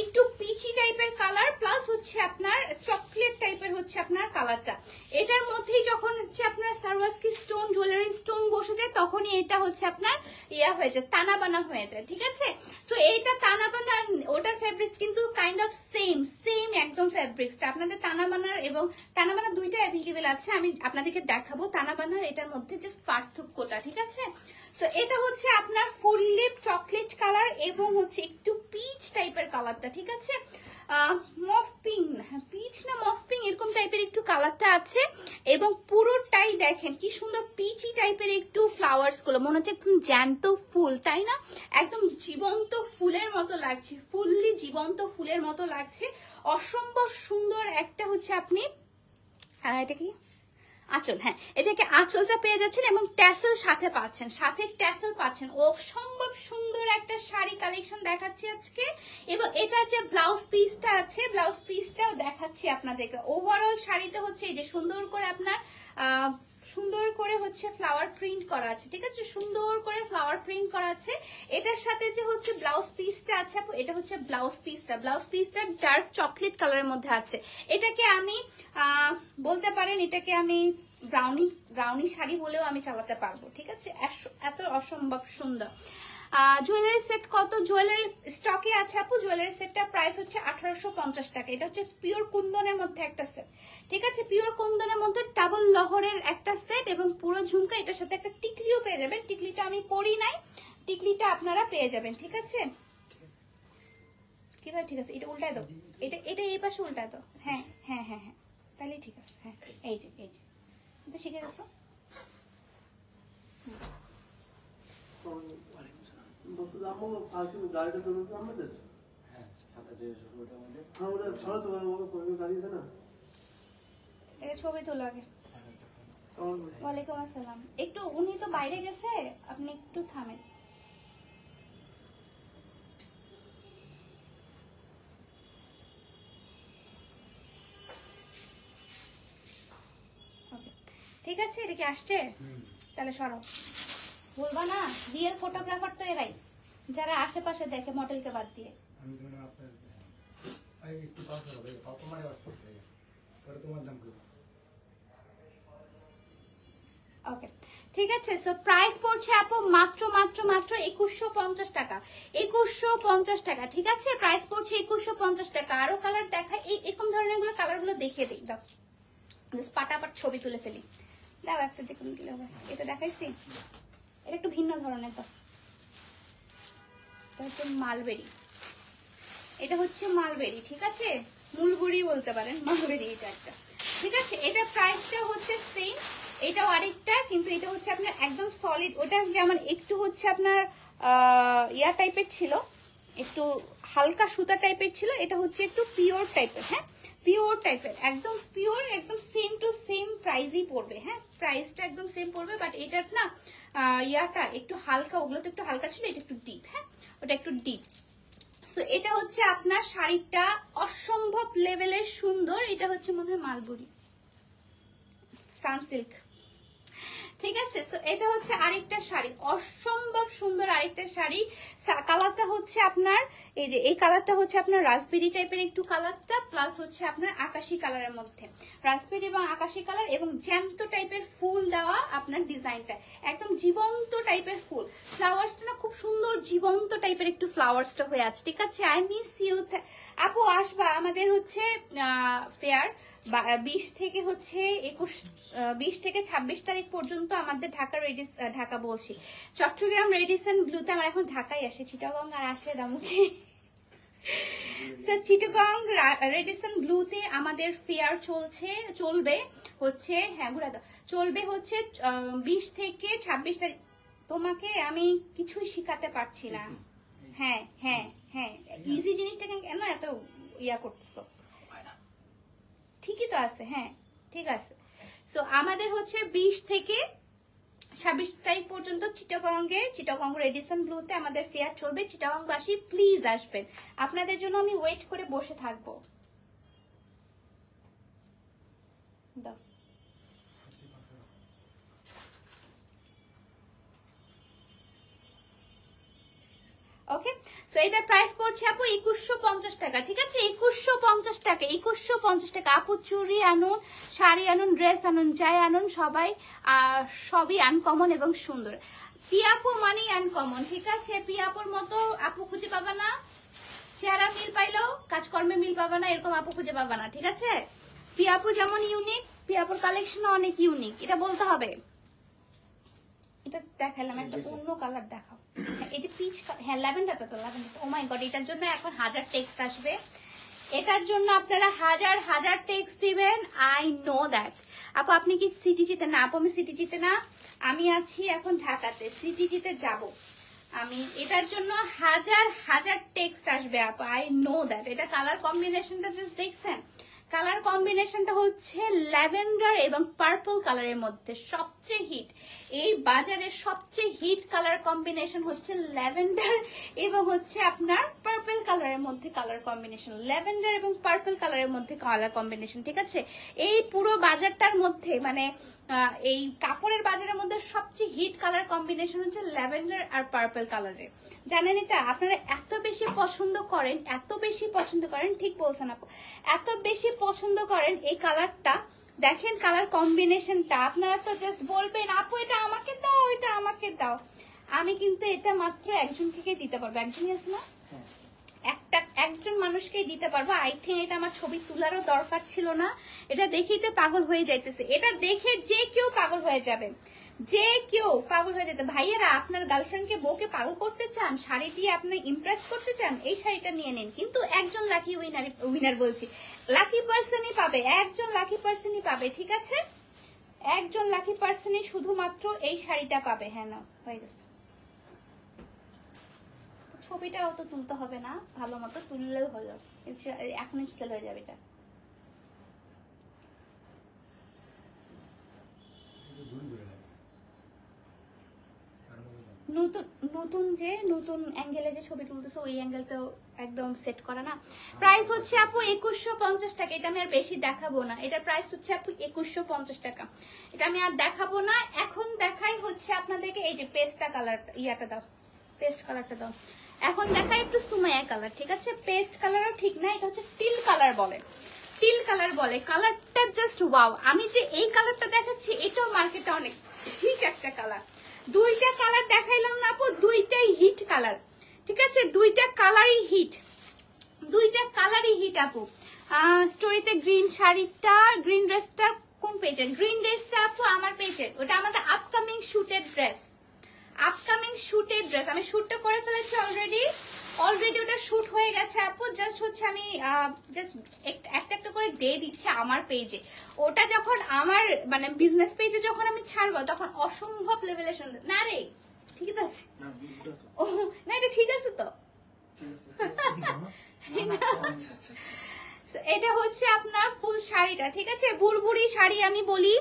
একটু পিচি টাইপের কালার, প্লাস হচ্ছে আপনার চকলেট টাইপের হচ্ছে আপনার কালারটা। এটার মধ্যেই যখন হচ্ছে আপনার সারওয়াস্কি স্টোন, জুয়েলারি স্টোন বসে যায়, তখনই এটা হচ্ছে আপনার ইয়া হয়ে যায়, তানা বানা হয়ে যায়। ঠিক আছে, তো এইটা তানা বানা, ওটার ফেব্রিক্স কিন্তু কাইন্ড অফ সেম একদম ফেব্রিক্সটা। আপনাদের তানা বানার এবং তানা বানা দুইটা অ্যাভেলেবেল আছে, আমি আপনাদেরকে দেখাবো তানা বানার এটার মধ্যে জাস্ট পার্থক্যটা। ঠিক আছে, তো এটা হচ্ছে আপনার ফুল লিপ চকলেট কালার এবং হচ্ছে একটু পিচ টাইপের কালারটা। ঠিক আছে, মফ পিঙ্ক, হ্যাঁ পিচ না মফ পিঙ্ক এরকম টাইপের একটু কালারটা আছে। এবং পুরোটাই দেখেন কি সুন্দর পিচি টাইপের একটু ফ্লাওয়ার্স গুলো, মনে হচ্ছে একদম জ্যান্ত ফুল, তাই না? একদম জীবন্ত ফুলের মতো লাগছে, ফুললি জীবন্ত ফুলের মতো লাগছে। অসম্ভব সুন্দর একটা হচ্ছে আপনি এটা কি আঁচল, হ্যাঁ এটাকে আঁচলটা পেয়ে যাচ্ছেন এবং ট্যাসেল সাথে পাচ্ছেন, সাথে ট্যাসেল পাচ্ছেন। অসম্ভব সুন্দর একটা শাড়ি কালেকশন দেখাচ্ছি আজকে। এবং এটা যে ব্লাউজ পিসটা আছে, ব্লাউজ পিসটাও দেখাচ্ছি আপনাদেরকে। ওভারঅল শাড়িতে হচ্ছে এই যে সুন্দর করে আপনার সুন্দর করে হচ্ছে ফ্লাওয়ার প্রিন্ট করা আছে। ঠিক আছে, সুন্দর করে ফ্লাওয়ার প্রিন্ট করা আছে। এটার সাথে যে হচ্ছে ব্লাউজ পিসটা আছে, এটা হচ্ছে ব্লাউজ পিসটা, ব্লাউজ পিসটা ডার্ক চকলেট কালারের মধ্যে আছে। এটাকে আমি বলতে পারেন এটাকে আমি ব্রাউনি শাড়ি বলেও আমি চালাতে পারবো। ঠিক আছে, এত অসম্ভব সুন্দর। জুয়েলারি সেট কত? জুয়েলারি স্টকে আছে আপু, জুয়েলারি সেটটার প্রাইস হচ্ছে 1850 টাকা। এটা হচ্ছে পিওর কুন্দনের মধ্যে একটা সেট। ঠিক আছে, পিওর কুন্দনের মধ্যে ডাবল লহরের একটা সেট এবং পুরো ঝুমকা, এটার সাথে একটা টিকলিও পেয়ে যাবেন। টিকলিটা আমি পরি নাই, টিকলিটা আপনারা পেয়ে যাবেন। ঠিক আছে, কিভাবে? ঠিক আছে, এটা উল্টায় দাও, এটা এই পাশে উল্টায় দাও। হ্যাঁ হ্যাঁ হ্যাঁ হ্যাঁ, তাহলে ঠিক আছে। হ্যাঁ, এই যে এটা শিখে গেছো। ছবি তোলা আগে। ওয়ালাইকুম আসসালাম। একটু উনি তো বাইরে গেছে, আপনি একটু থামেন। আছে? এটা কি আসছে? তাহলে সরাও, বলবা না রিয়েল ফটোগ্রাফার তো এরাই, যারা আশেপাশে দেখে মডেলকে বাদ দিয়ে। আমি তো না আপনার এই একটু পাস হবে তোমার আওয়াজ করতে পরে তোমার দাম করব। ওকে ঠিক আছে। সো প্রাইস পড়ছে আপু মাত্র মাত্র মাত্র 2150 টাকা, 2150 টাকা। ঠিক আছে, প্রাইস পড়ছে 2150 টাকা। আরো কালার দেখাই, এই এরকম ধরনের গুলো কালারগুলো দেখিয়ে দিই। দাও পাটাপাট ছবি তুলে ফেলি। দাও একটা, যে কোনো দিলে হবে। এটা দেখাইছি, এটা একটু ভিন্ন ধরনের। তো এটা হচ্ছে মালবেরি, এটা হচ্ছে মালবেরি। ঠিক আছে, মুলবুরি বলতে পারেন, মালবেরি এটা একটা। ঠিক আছে, এটা প্রাইসটা হচ্ছে সেম, এটাও আরেকটা, কিন্তু এটা হচ্ছে আপনার একদম সলিড। ওটা যেমন একটু হচ্ছে আপনার ইয়া টাইপের ছিল, একটু হালকা সুতা টাইপের ছিল, এটা হচ্ছে একটু পিওর টাইপের। হ্যাঁ, পিওর টাইপের, একদম পিওর, একদম সেম টু সেম প্রাইসই পড়বে। হ্যাঁ, প্রাইসটা একদম সেম পড়বে, বাট এটার না ইয়াটা একটু হালকা, ওগুলো তো একটু হালকা ছিল, এটা একটু ডিপ। হ্যাঁ, ওটা একটু ডিপ। তো এটা হচ্ছে আপনার শাড়িটা অসম্ভব লেভেলের সুন্দর। এটা হচ্ছে মনে হয় মালবুরি সানসিল্ক। ঠিক আছে, তো এটা হচ্ছে আরেকটা শাড়ি, অসম্ভব সুন্দর আরেকটা শাড়ি। কালারটা হচ্ছে আপনার এই যে এই কালারটা হচ্ছে আপনার রাসবেরি টাইপের একটু কালারটা, প্লাস হচ্ছে আপনার আকাশি কালারের মধ্যে রাসবেরি এবং আকাশি কালার, এবং জ্যান্ত টাইপের ফুল দেওয়া আপনার ডিজাইনটা, একদম জীবন্ত টাইপের ফুল। ফ্লাওয়ার্সটা না খুব সুন্দর জীবন্ত টাইপের একটু ফ্লাওয়ার্সটা হয়ে আছে। ঠিক আছে, আই মিস ইউ আপু, আসবা আমাদের হচ্ছে ফেয়ার 20 থেকে হচ্ছে 20 থেকে 26 তারিখ পর্যন্ত আমাদের ঢাকা বলছি চট্টগ্রাম রেডিসন ব্লুতে। আমার এখন ঢাকায় আসে, চিটাগং আর আসে দামুকে। চিটাগং রেডিসন ব্লুতে আমাদের ফেয়ার চলবে হচ্ছে, হ্যাঁ ঘুরে দাও, চলবে হচ্ছে 20 থেকে 26 তারিখ। তোমাকে আমি কিছুই শিখাতে পারছি না। হ্যাঁ হ্যাঁ হ্যাঁ, ইজি জিনিসটাকে কেন এত ইয়া করতেছো? ঠিকই তো আছে, হ্যাঁ ঠিক আছে। সো আমাদের হচ্ছে 20 থেকে 26 তারিখ পর্যন্ত চিটাগং রেডিসন ব্লুতে আমাদের ফেয়ার চলবে। চিটাগংবাসী প্লিজ আসবেন, আপনাদের জন্য আমি ওয়েট করে বসে থাকবো। দাও ওকে। সো এটার প্রাইস পড়ছে আপু 2150 টাকা। ঠিক আছে, 2150 টাকা, 2150 টাকা। আপু চুড়ি আনুন, শাড়ি আনুন, ড্রেস আনুন, যাই আনুন সবাই সবই আনকমন এবং সুন্দর। পিয়াপু মানে আনকমন। ঠিক আছে, পিয়াপুর মতো আপু খুঁজে পাবা না, চেহারা মিল পাইলেও কাজকর্মে মিল পাবা না, এরকম আপু খুঁজে পাবা না। ঠিক আছে, পিয়াপু যেমন ইউনিক, পিয়াপুর কালেকশন অনেক ইউনিক, এটা বলতে হবে। এটা দেখালাম, একটা অন্য কালার দেখাও। এই যে পিচ, হ্যাঁ ল্যাভেন্ডারটা তো ল্যাভেন্ডার। ও মাই গড, এটার জন্য এখন 1000 টেক্সট আসবে, এটার জন্য আপনারা হাজার টেক্সট দিবেন। I know that. আপু আপনি কি সিটিজিতে? না আপু আমি সিটিজিতে না, আমি আছি এখন ঢাকাতে, সিটিজিতে যাব আমি। এটার জন্য হাজার টেক্সট আসবে আপু, আই নো দ্যাট। এটা কালার কম্বিনেশনটা জাস্ট দেখছেন, কালার কম্বিনেশনটা হচ্ছে ল্যাভেন্ডার এবং পার্পল কালারের মধ্যে সবচেয়ে হিট। এই বাজারের সবচেয়ে হিট কালার কম্বিনেশন হচ্ছে ল্যাভেন্ডার এবং হচ্ছে আপনার পার্পল কালারের মধ্যে কালার কম্বিনেশন, ল্যাভেন্ডার এবং পার্পল কালারের মধ্যে কালার কম্বিনেশন। ঠিক আছে, এই পুরো বাজারটার মধ্যে মানে এই কাপড়ের বাজারের মধ্যে সবচেয়ে হিট কালার কম্বিনেশন হচ্ছে ল্যাভেন্ডার আর পার্পল কালারের। জানেন এটা আপনারা এত বেশি পছন্দ করেন, এত বেশি পছন্দ করেন, ঠিক বলছেন আপু, এত বেশি পছন্দ করেন এই কালারটা। দেখেন কালার কম্বিনেশনটা, আপনারা তো জাস্ট বলবেন আপু এটা আমাকে দাও, এটা আমাকে দাও। আমি কিন্তু এটা মাত্র একজনকে দিতে পারবো, একজনই আছে না, একজন মানুষকেই দিতে পারবো। আই থিঙ্ক এটা আমার ছবি তোলারও দরকার ছিল না, এটা দেখেই তো পাগল হয়ে যাইতেছে, এটা দেখে যে কেউ পাগল হয়ে যাবে, যে কেউ পাগল হয়ে যেতে। ভাইয়েরা আপনার গার্লফ্রেন্ডকে বউকে পাগল করতে চান, শাড়ি দিয়ে আপনি ইমপ্রেস করতে চান, এই শাড়িটা নিয়ে নিন। কিন্তু একজন লাকি উইনার বলছি, লাকি পার্সনই পাবে, একজন লাকি পার্সনই পাবে। ঠিক আছে, একজন লাকি পার্সনই শুধুমাত্র এই শাড়িটা পাবে। হ্যাঁ না হয়ে গেছে, ছবিটা অত তুলতে হবে না, ভালো মতো তুললেও হলো, 1 ইঞ্চ তেল হয়ে যাবে এটা। নতুন নতুন যে নতুন অ্যাঙ্গেলে যে ছবি তুলতেছে ওই অ্যাঙ্গেলটাও একদম সেট করা না। প্রাইস হচ্ছে আপু 2150 টাকা। এটা আমি আর বেশি দেখাবো না, এটার প্রাইস হচ্ছে আপু 2150 টাকা। এটা আমি আর দেখাবো না, এখন দেখাই হচ্ছে আপনাদেরকে এই যে পেস্টা কালার, ইয়াটা দাও, পেস্ট কালারটা দাও। এখন দেখাই একটু সুমাইয়া কালার, ঠিক আছে? পেস্ট কালারও ঠিক না, এটা হচ্ছে টিল কালার বলে, টিল কালার বলে। কালারটা জাস্ট ওয়াও। আমি যে এই কালারটা দেখাচ্ছি এটাও মার্কেটে অনেক হিট একটা কালার। দুইটা কালার দেখাইলাম না আপু, দুইটাই হিট কালার, ঠিক আছে? দুইটা কালারই হিট, দুইটা কালারই হিট আপু। স্টোরিতে গ্রিন শাড়িটা, গ্রিন ড্রেসটা কোন পেজের? গ্রিন ড্রেসটা আপু আমার পেজের, ওটা আমাদের আপকামিং শুটের ড্রেস, আপকামিং শুটের ড্রেস। আমি শুটটা করে ফেলেছি অলরেডি, ওটা শুট হয়ে গেছে আপু। জাস্ট হচ্ছে আমি জাস্ট একটা একটা করে ডে দিচ্ছি আমার পেজে। ওটা যখন আমার মানে বিজনেস পেজে যখন আমি ছাড়বো তখন অসম্ভব লেভেলের সুন্দর। না রে ঠিক আছে, ও না এটা ঠিক আছে তো। এটা হচ্ছে আপনার ফুল শাড়িটা, ঠিক আছে? বুড়বুড়ি শাড়ি আমি বলি,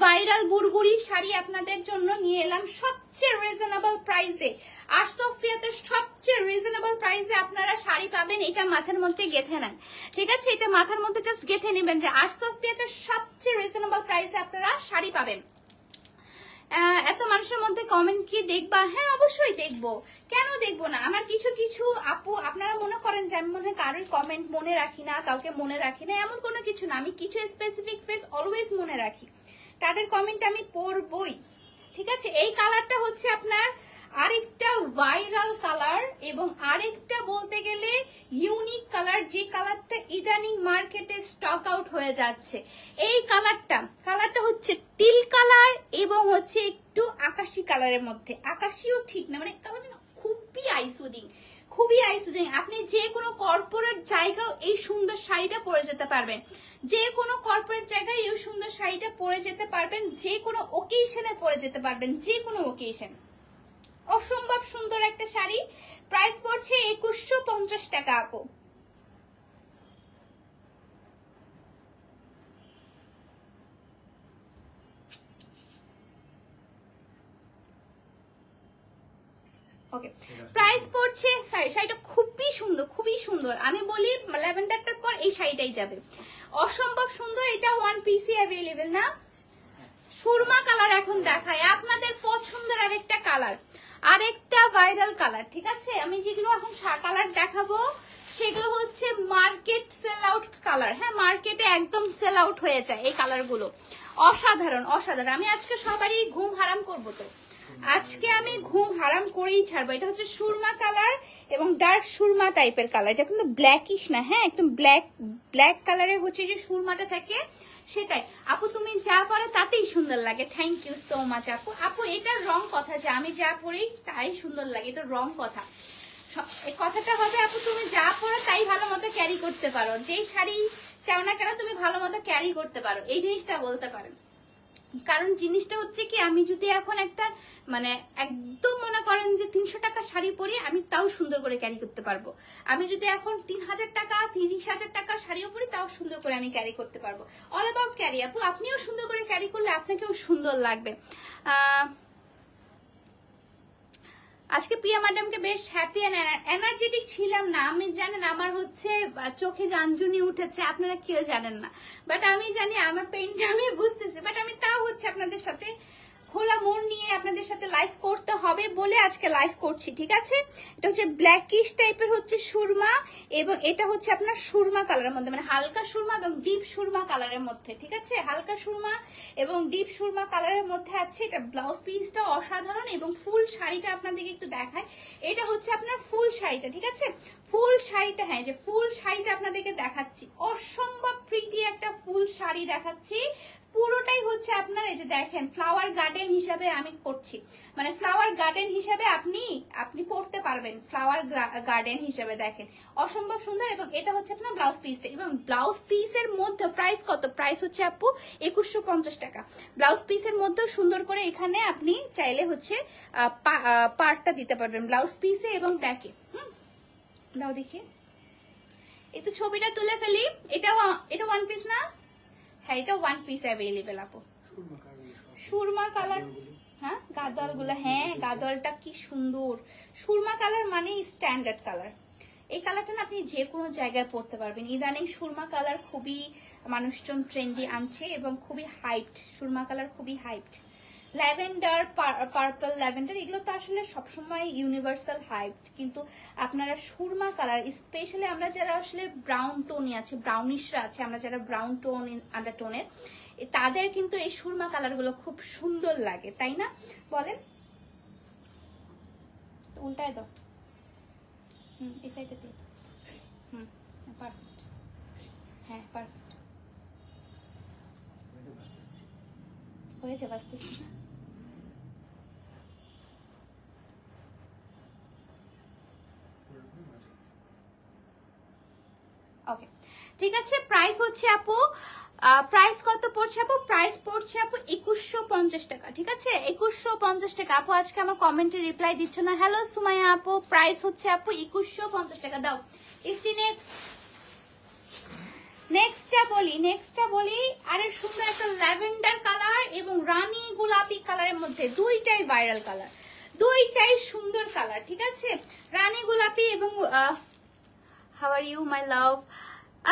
ভাইরাল বুড়বুড়ি শাড়ি আপনাদের জন্য নিয়ে এলাম সবচেয়ে রিজনেবল প্রাইসে। আরসোফিয়াতে সবচেয়ে রিজনেবল প্রাইসে আপনারা শাড়ি পাবেন। এটা মাথার মধ্যে গেঁথে নেন, ঠিক আছে? এটা মাথার মধ্যে জাস্ট গেঁথে নেবেন যে আরসোফিয়াতে সবচেয়ে রিজনেবল প্রাইসে আপনারা শাড়ি পাবেন। এত মানুষের মধ্যে কমেন্ট কি দেখবা? হ্যাঁ অবশ্যই দেখবো, কেন দেখবো না? আমার কিছু কিছু আপু আপনারা মনে করেন যে আমি মনে হয় কারোর কমেন্ট মনে রাখি না, কাউকে মনে রাখি না, এমন কোনো কিছু না। আমি কিছু স্পেসিফিক ফেস অলওয়েজ মনে রাখি, তাদের কমেন্ট আমি পড়বই, ঠিক আছে? এই কালারটা হচ্ছে আপনার আরেকটা ভাইরাল কালার এবং আরেকটা বলতে গেলে ইউনিক কালার, যে কালারটা ইদানিং মার্কেটে স্টক আউট হয়ে যাচ্ছে। এই কালারটা হচ্ছে টিল কালার এবং হচ্ছে একটু আকাশি কালারের মধ্যে। আকাশিও ঠিক না, মানে কালারটা খুবই আইসুদিং, খুবই আইসুদিং। আপনি যে কোনো কর্পোরেট জায়গাও এই সুন্দর শাড়িটা পরে যেতে পারবেন, যে কোনো কর্পোরেট জায়গায় এই সুন্দর শাড়িটা পরে যেতে পারবেন, যে কোনো ওকেশনে পরে যেতে পারবেন, যে কোনো ওকেশন। অসম্ভব সুন্দর একটা শাড়ি, প্রাইস পড়ছে 2150 টাকা আপু। ওকে, প্রাইস পড়ছে, শাড়িটা খুবই সুন্দর, খুবই সুন্দর। আমি বলি ল্যাভেন্ডারটার পর এই শাড়িটাই যাবে, অসম্ভব সুন্দর। এটা ওয়ান পিসি অ্যাভেলেবেল না? সুরমা কালার এখন দেখায় আপনাদের পছন্দের আরেকটা কালার, আরেকটা ভাইরাল কালার, ঠিক আছে? আমি যেগুলো এখন কালার দেখাবো সেগুলো হচ্ছে মার্কেট সেল আউট কালার। হ্যাঁ, মার্কেটে একদম সেল আউট হয়ে যায় এই কালারগুলো। অসাধারণ, অসাধারণ। আমি আজকে সবারই ঘুম হারাম করবো, তো আজকে আমি ঘুম হারাম করেই ছাড়বো। এটা হচ্ছে সুরমা কালার এবং ডার্ক সুরমা টাইপের কালার। এটা কিন্তু ব্ল্যাকিশ না, হ্যাঁ একদম ব্ল্যাক কালারে হচ্ছে যে সুরমাটা থাকে সেটাই। আপু তুমি যা পরো তাতেই সুন্দর লাগে। থ্যাংক ইউ সো মাচ আপু। আপু এটার রং কথা যে আমি যা পরি তাই সুন্দর লাগে, এটা রং কথা। এই কথাটা হবে আপু তুমি যা পরো তাই ভালো মতো ক্যারি করতে পারো, যেই শাড়ি চাও না কেন তুমি ভালো মতো ক্যারি করতে পারো, এই জিনিসটা বলতে পারেন। কারণ জিনিসটা হচ্ছে কি, আমি যদি এখন একটা মানে একদম মনে করেন যে 300 টাকা শাড়ি পরি, আমি তাও সুন্দর করে ক্যারি করতে পারবো। আমি যদি এখন 3000 টাকা 30,000 টাকার শাড়িও পরি, তাও সুন্দর করে আমি ক্যারি করতে পারবো। অল অ্যাবাউট ক্যারি আপু। আপনিও সুন্দর করে ক্যারি করলে আপনাকেও সুন্দর লাগবে। আজকে প্রিয়া ম্যাডামকে বেশ হ্যাপি এনার্জেটিক ছিলাম না আমি, জানেন আমার হচ্ছে চোখে জানজুনি উঠেছে, আপনারা কেউ জানেন না, বাট আমি জানি আমার পেইনটা আমি বুঝতেছি। বাট আমি তাও হচ্ছে আপনাদের সাথে খোলা মন নিয়ে আপনাদের সাথে লাইভ করতে হবে বলে আজকে লাইভ করছি, ঠিক আছে? এটা হচ্ছে ব্ল্যাকিশ টাইপের হচ্ছে সুরমা এবং এটা হচ্ছে আপনার সুরমা কালারের মধ্যে, মানে হালকা সুরমা এবং ডিপ সুরমা কালারের মধ্যে, ঠিক আছে? হালকা সুরমা এবং ডিপ সুরমা কালারের মধ্যে আছে। এটা ব্লাউজ পিসটা অসাধারণ এবং ফুল শাড়িটা আপনাদেরকে একটু দেখায়। এটা হচ্ছে আপনার ফুল শাড়িটা, ঠিক আছে? ফুল শাড়িটা, হ্যাঁ যে ফুল শাড়িটা আপনাদেরকে দেখাচ্ছি, অসম্ভব প্রিটি একটা ফুল শাড়ি দেখাচ্ছি। পুরোটাই হচ্ছে আপনার এই যে দেখেন ফ্লাওয়ার গার্ডেন হিসাবে আমি করছি, মানে ফ্লাওয়ার গার্ডেন হিসাবে আপনি পড়তে পারবেন, ফ্লাওয়ার গার্ডেন হিসাবে দেখেন অসম্ভব সুন্দর। এবং এটা হচ্ছে আপনার ব্লাউজ পিসটা, এবং ব্লাউজ পিসের মধ্যে প্রাইস কত? প্রাইস হচ্ছে আপু 2150 টাকা। ব্লাউজ পিসের মধ্যেও সুন্দর করে এখানে আপনি চাইলে হচ্ছে পার্টটা দিতে পারবেন ব্লাউজ পিসে এবং ব্যাকে। দাও দেখি একটু ছবিটা তুলে ফেলি। এটা ওয়ান পিস না? হ্যাঁ এটা ওয়ান পিস অ্যাভেলেবেল আপু। সুরমা কালার, হ্যাঁ গাদোয়ালগুলো, হ্যাঁ গাদোয়ালটা কি সুন্দর, সুরমা কালার মানে স্ট্যান্ডার্ড কালার। এই কালারটা না আপনি যে কোনো জায়গায় পরতে পারবেন। ইদানিং সুরমা কালার খুবই মানুষজন ট্রেন্ডি আনছে এবং খুবই হাইপড, সুরমা কালার খুবই হাইপড। ল্যাভেন্ডার, পার্পল ল্যাভেন্ডার এগুলো তো আসলে সবসময় ইউনিভার্সাল হাইপড, কিন্তু আপনারা সুরমা কালার, স্পেশালি আমরা যারা আসলে ব্রাউন টোনই আছে, ব্রাউনিশরা আছে, আমরা যারা ব্রাউন টোন আন্ডারটোনের, তাদের কিন্তু এই সুরমা কালারগুলো খুব সুন্দর লাগে, তাই না বলেন? উল্টায় দাও, এই সাইডে দিয়ে দাও, পারফেক্ট, হ্যাঁ পারফেক্ট হয়েছে, বাঁচতেছি না। ওকে ঠিক আছে, প্রাইস হচ্ছে আপু, প্রাইস কত পড়ছে আপু? প্রাইস পড়ছে আপু 2150 টাকা, ঠিক আছে 2150 টাকা। আপু আজকে আমার কমেন্টে রিপ্লাই দিচ্ছ না। হ্যালো সুমাইয়া আপু, প্রাইস হচ্ছে আপু 2150 টাকা। দাও ইফতি নেক্সটটা বলি। আরে সুন্দর একটা ল্যাভেন্ডার কালার এবং রানী গোলাপি কালারের মধ্যে, দুইটাই ভাইরাল কালার, দুইটাই সুন্দর কালার, ঠিক আছে রানী গোলাপি এবং হাউ আর ইউ মাই লাভ?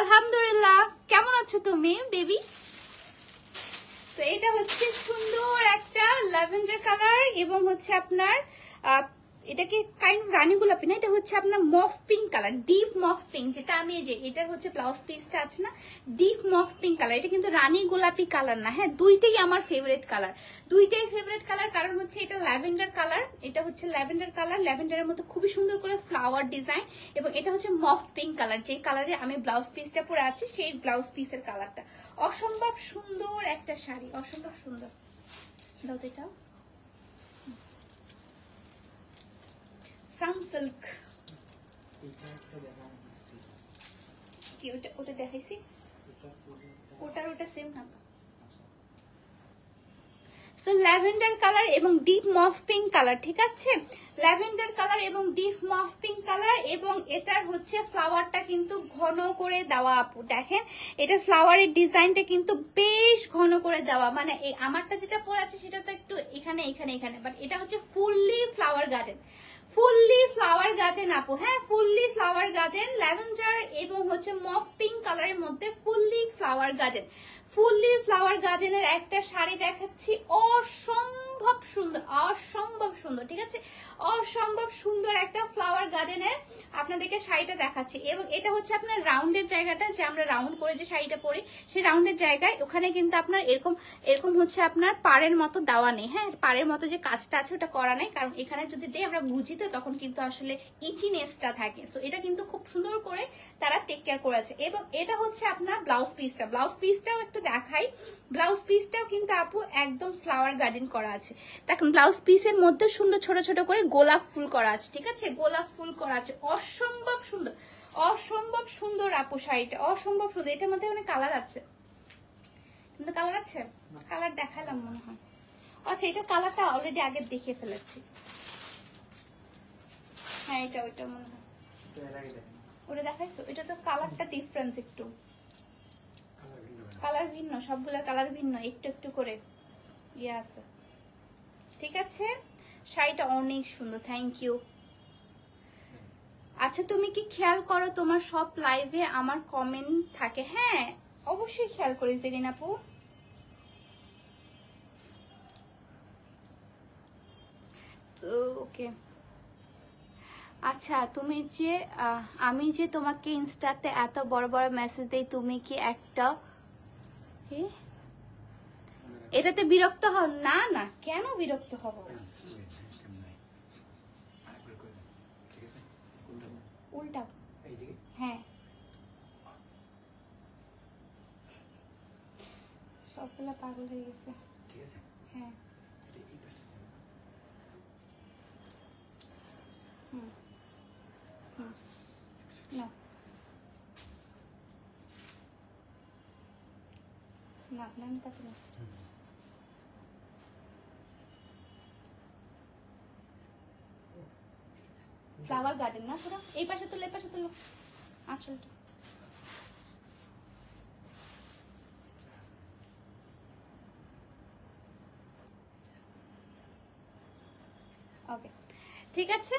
আলহামদুলিল্লাহ, কেমন আছো তুমি বেবি? তো এটা হচ্ছে সুন্দর একটা ল্যাভেন্ডার কালার এবং হচ্ছে আপনার এটাকে কাইন্ড রানী গোলাপি না, এটা হচ্ছে আপনার মফ পিঙ্ক কালার, ডিপ মফ পিঙ্ক, যেটা আমি যে এটার হচ্ছে ব্লাউজ পিসটা আছে না, ডিপ মফ পিঙ্ক কালার। এটা কিন্তু রানী গোলাপি কালার না, হ্যাঁ দুইটাই আমার ফেভারিট কালার, দুইটাই ফেভারিট কালার। কারণ হচ্ছে এটা ল্যাভেন্ডার কালার, এটা হচ্ছে ল্যাভেন্ডার কালার, ল্যাভেন্ডারের মতো খুবই সুন্দর করে ফ্লাওয়ার ডিজাইন, এবং এটা হচ্ছে মফ পিঙ্ক কালার, যে কালারে আমি ব্লাউজ পিসটা পরে আছি সেই ব্লাউজ পিসের কালারটা। অসম্ভব সুন্দর একটা শাড়ি, অসম্ভব সুন্দর। দাও তো এটাও সানসিল্ক, কি ওটা দেখাইছি, ওটা সেম না। সো ল্যাভেন্ডার কালার এবং ডিপ মফ পিঙ্ক কালার, ঠিক আছে ল্যাভেন্ডার কালার এবং ডিপ মফ পিঙ্ক কালার, এবং এটার হচ্ছে ফ্লাওয়ারটা কিন্তু ঘন করে দেওয়া আপু, দেখেন এটার ফ্লাওয়ারের ডিজাইনটা কিন্তু বেশ ঘন করে দেওয়া, মানে এই আমারটা যেটা পরে আছে সেটা তো একটু এখানে এখানে এখানে, বাট এটা হচ্ছে fully flower garden, fully flower garden আপু, হ্যাঁ ফুললি ফ্লাওয়ার গার্ডেন, ল্যাভেন্ডার এবং হচ্ছে মফ পিঙ্ক কালারের মধ্যে fully flower garden. Fully flower গার্ডেনের একটা শাড়ি দেখাচ্ছি, অসম্ভব সুন্দর, অসম্ভব সুন্দর, ঠিক আছে অসম্ভব সুন্দর একটা ফ্লাওয়ার গার্ডেনের আপনাদেরকে শাড়িটা দেখাচ্ছি। এবং এটা হচ্ছে আপনার রাউন্ডের জায়গাটা, যে আমরা রাউন্ড করে যে শাড়িটা পরি সেই রাউন্ডের জায়গায়, ওখানে কিন্তু আপনার এরকম এরকম হচ্ছে আপনার পাড়ের মতো দেওয়া নেই, হ্যাঁ পাড়ের মতো যে কাজটা আছে ওটা করা নেই, কারণ এখানে যদি দেই আমরা বুঝি তো তখন কিন্তু আসলে ইচিনেসটা থাকে। সো এটা কিন্তু খুব সুন্দর করে তারা টেক কেয়ার করেছে। এবং এটা হচ্ছে আপনার ব্লাউজ পিসটা, ব্লাউজ পিসটাও একটু দেখাই, ব্লাউজ পিসটাও কিন্তু আপু একদম ফ্লাওয়ার গার্ডেন করা আছে, দেখুন ব্লাউজ পিসের মধ্যে সুন্দর ছোট ছোট করে গোলাপ ফুল করা আছে, ঠিক আছে গোলাপ ফুল করা আছে, অসম্ভব সুন্দর, অসম্ভব সুন্দর আপু শাড়িটা, অসম্ভব সুন্দর। এটার মধ্যে অনেক কালার আছে, কিন্তু কালার আছে, কালার দেখালাম মনে হয়, আচ্ছা এটা কালারটা অলরেডি আগে দেখিয়ে ফেলেছি, হ্যাঁ এটা ওইটা মনে হয় ওটা দেখাইছো, এটা তো কালারটা ডিফারেন্স একটু, কালার ভিন্ন, সবগুলা কালার ভিন্ন, একটু একটু করে ইয়ে আছে, ঠিক আছে শাড়িটা অনেক সুন্দর, থ্যাংক ইউ। আচ্ছা তুমি কি খেয়াল করো তোমার সব লাইভে আমার কমেন্ট থাকে? হ্যাঁ অবশ্যই খেয়াল করি জেরিন আপু। তো ওকে আচ্ছা তুমি যে আমি যে তোমাকে ইনস্টাতে এত বড় বড় মেসেজ দেই, তুমি কি একটা এটাতে বিরক্ত হও? না না কেন বিরক্ত হব, উল্টা হ্যাঁ সবগুলা পাগল হয়ে গেছে, হ্যাঁ না না না তাকে না, ফ্লাওয়ার গার্ডেন না পুরো, এই পাশে তুলো, এই পাশে তুলো আঁচলটা, ওকে, ঠিক আছে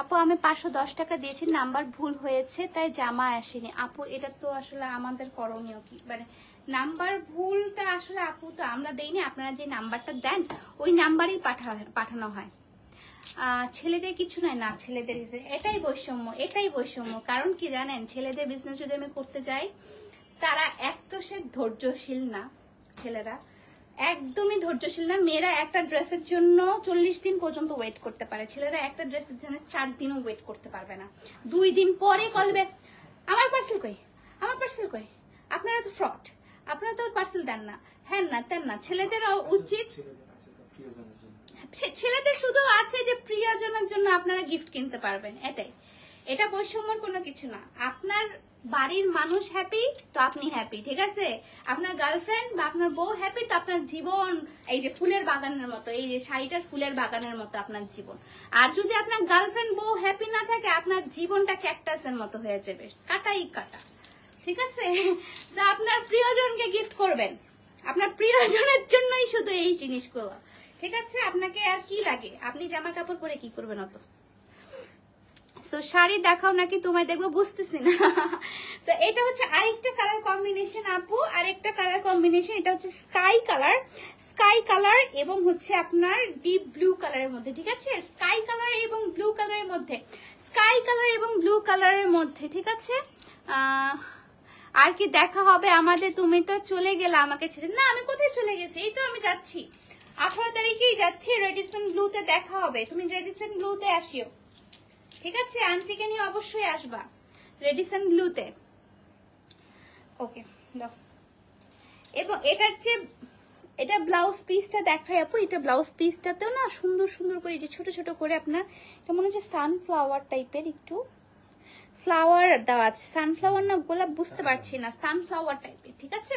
আপু, আমি 510 টাকা দিয়েছি, নাম্বার ভুল হয়েছে তাই জামা আসেনি। আপু এটা তো আসলে আমাদের করণীয় কি, মানে নাম্বার ভুলটা আসলে আপু তো আমরা দেইনি, আপনারা যে নাম্বারটা দেন ওই নাম্বারেই পাঠানো হয়। ছেলেদের কিছু নয় না, ছেলেদের এটাই বৈষম্য, এটাই বৈষম্য। কারণ কি জানেন, ছেলেদের বিজনেস যদি আমি করতে যাই, তারা এক তো সে ধৈর্যশীল না, ছেলেরা একদমই ধৈর্যশীল না। মেয়েরা একটা ড্রেসের জন্য 40 দিন পর্যন্ত ওয়েট করতে পারে, ছেলেরা একটা ড্রেসের জন্য 4 দিনও ওয়েট করতে পারবে না। 2 দিন পরে কলবে আমার পার্সেল কই, আমার পার্সেল কই, আপনারা তো ফ্রড, আপনারা তো পার্সেল দেন না, হ্যাঁ না তেন না। ছেলেদেরও উচিত, ছেলেদের শুধু আছে যে প্রিয়জনের জন্য আপনারা গিফট কিনতে পারবেন, এটাই। এটা বৈষম্যর কোনো কিছু না। আপনার বাড়ির মানুষ হ্যাপি তো আপনি হ্যাপি, ঠিক আছে? আপনার গার্লফ্রেন্ড বা আপনার বউ হ্যাপি তো আপনার জীবন এই যে ফুলের বাগানের মতো, এই যে শাড়িটার ফুলের বাগানের মতো আপনার জীবন। আর যদি আপনার গার্লফ্রেন্ড বউ হ্যাপি না থাকে, আপনার জীবনটা ক্যাকটাসের মতো হয়ে যাবে, কাটাই কাটা, ঠিক আছে? তো আপনার প্রিয়জনকে গিফট করবেন, আপনার প্রিয়জনের জন্যই শুধু এই জিনিসগুলো, ঠিক আছে? আপনাকে আর কি লাগে, আপনি জামা কাপড় পরে কি করবেন অত? সো শাড়ি দেখাও নাকি তোমায় দেখবো, বুঝতেছি না। সো এটা হচ্ছে আরেকটা কালার কম্বিনেশন আপু, আরেকটা কালার কম্বিনেশন, এটা হচ্ছে স্কাই কালার এবং হচ্ছে আপনার ডিপ ব্লু কালারের মধ্যে, ঠিক আছে? স্কাই কালার এবং ব্লু কালারের মধ্যে, স্কাই কালার এবং ব্লু কালারের মধ্যে, ঠিক আছে? আর কি দেখা হবে আমাদের? তুমি তো চলে গেলে আমাকে ছেড়ে। না, আমি কোথায় চলে গেছি, এই তো আমি যাচ্ছি, 18 তারিখেই যাচ্ছি, রেডিসন ব্লুতে দেখা হবে। তুমি রেডিসন ব্লুতে আসিও, ঠিক আছে? আন্টিকে নিয়ে অবশ্যই আসবা রেডিসন ব্লুতে। ওকে দাও। এবং এটা হচ্ছে, এটা ব্লাউজ পিসটা দেখাই আপু। এটা ব্লাউজ পিসটাতেও না সুন্দর সুন্দর করে যে ছোট ছোট করে আপনার, এটা মনে হচ্ছে সানফ্লাওয়ার টাইপের, একটু ফ্লাওয়ার দেওয়া আছে, সানফ্লাওয়ার না গোলাপ বুঝতে পারছি না, সানফ্লাওয়ার টাইপের, ঠিক আছে?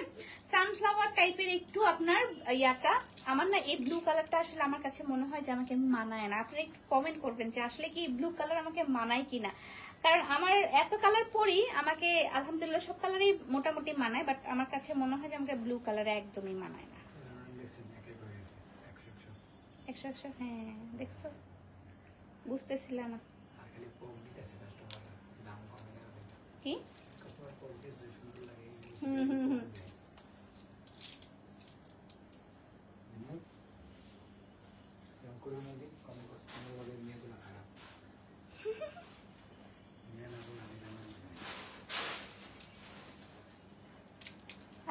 সানফ্লাওয়ার টাইপের একটু আপনার ইয়াটা। আমার না এই ব্লু কালারটা আসলে আমার কাছে মনে হয় যে আমাকে মানায় না। আপনারা একটু কমেন্ট করবেন যে আসলে কি ব্লু কালার আমাকে মানায় কিনা, কারণ আমার এত কালার পরি, আমাকে আলহামদুলিল্লাহ সব কালারই মোটামুটি মানায়, বাট আমার কাছে মনে হয় যে আমাকে ব্লু কালারে একদমই মানায় না। 100 হ্যাঁ দেখছো, বুঝতেছিল না কি।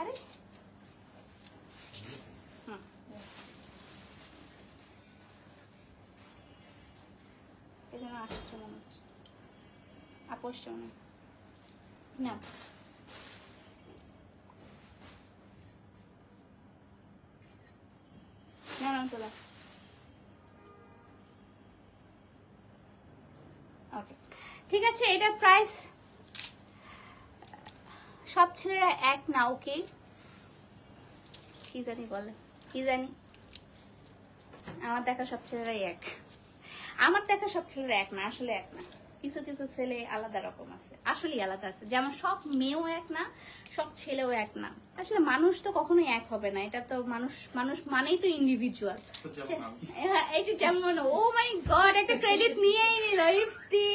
আরে এজন্য আসছে মনে হচ্ছে, আপোষ মনে না। তোলা ওকে, ঠিক আছে। এটার প্রাইস, সব ছেলেরা এক না, ওকে? কি জানি বলে, কি জানি, আমার দেখা সব ছেলেরাই এক, আমার দেখা সব ছেলেরা এক না, আসলে এক না। কিছু কিছু ছেলে আলাদা রকম আছে, আসলেই আলাদা আছে। যেমন সব মেয়েও এক না, সব ছেলেও এক না। আসলে মানুষ তো কখনোই এক হবে না, এটা তো মানুষ, মানুষ মানেই তো ইন্ডিভিজুয়াল। এই যে যেমন, ও মাই গড, একটা ক্রেডিট নিয়েই নিল ইফতি।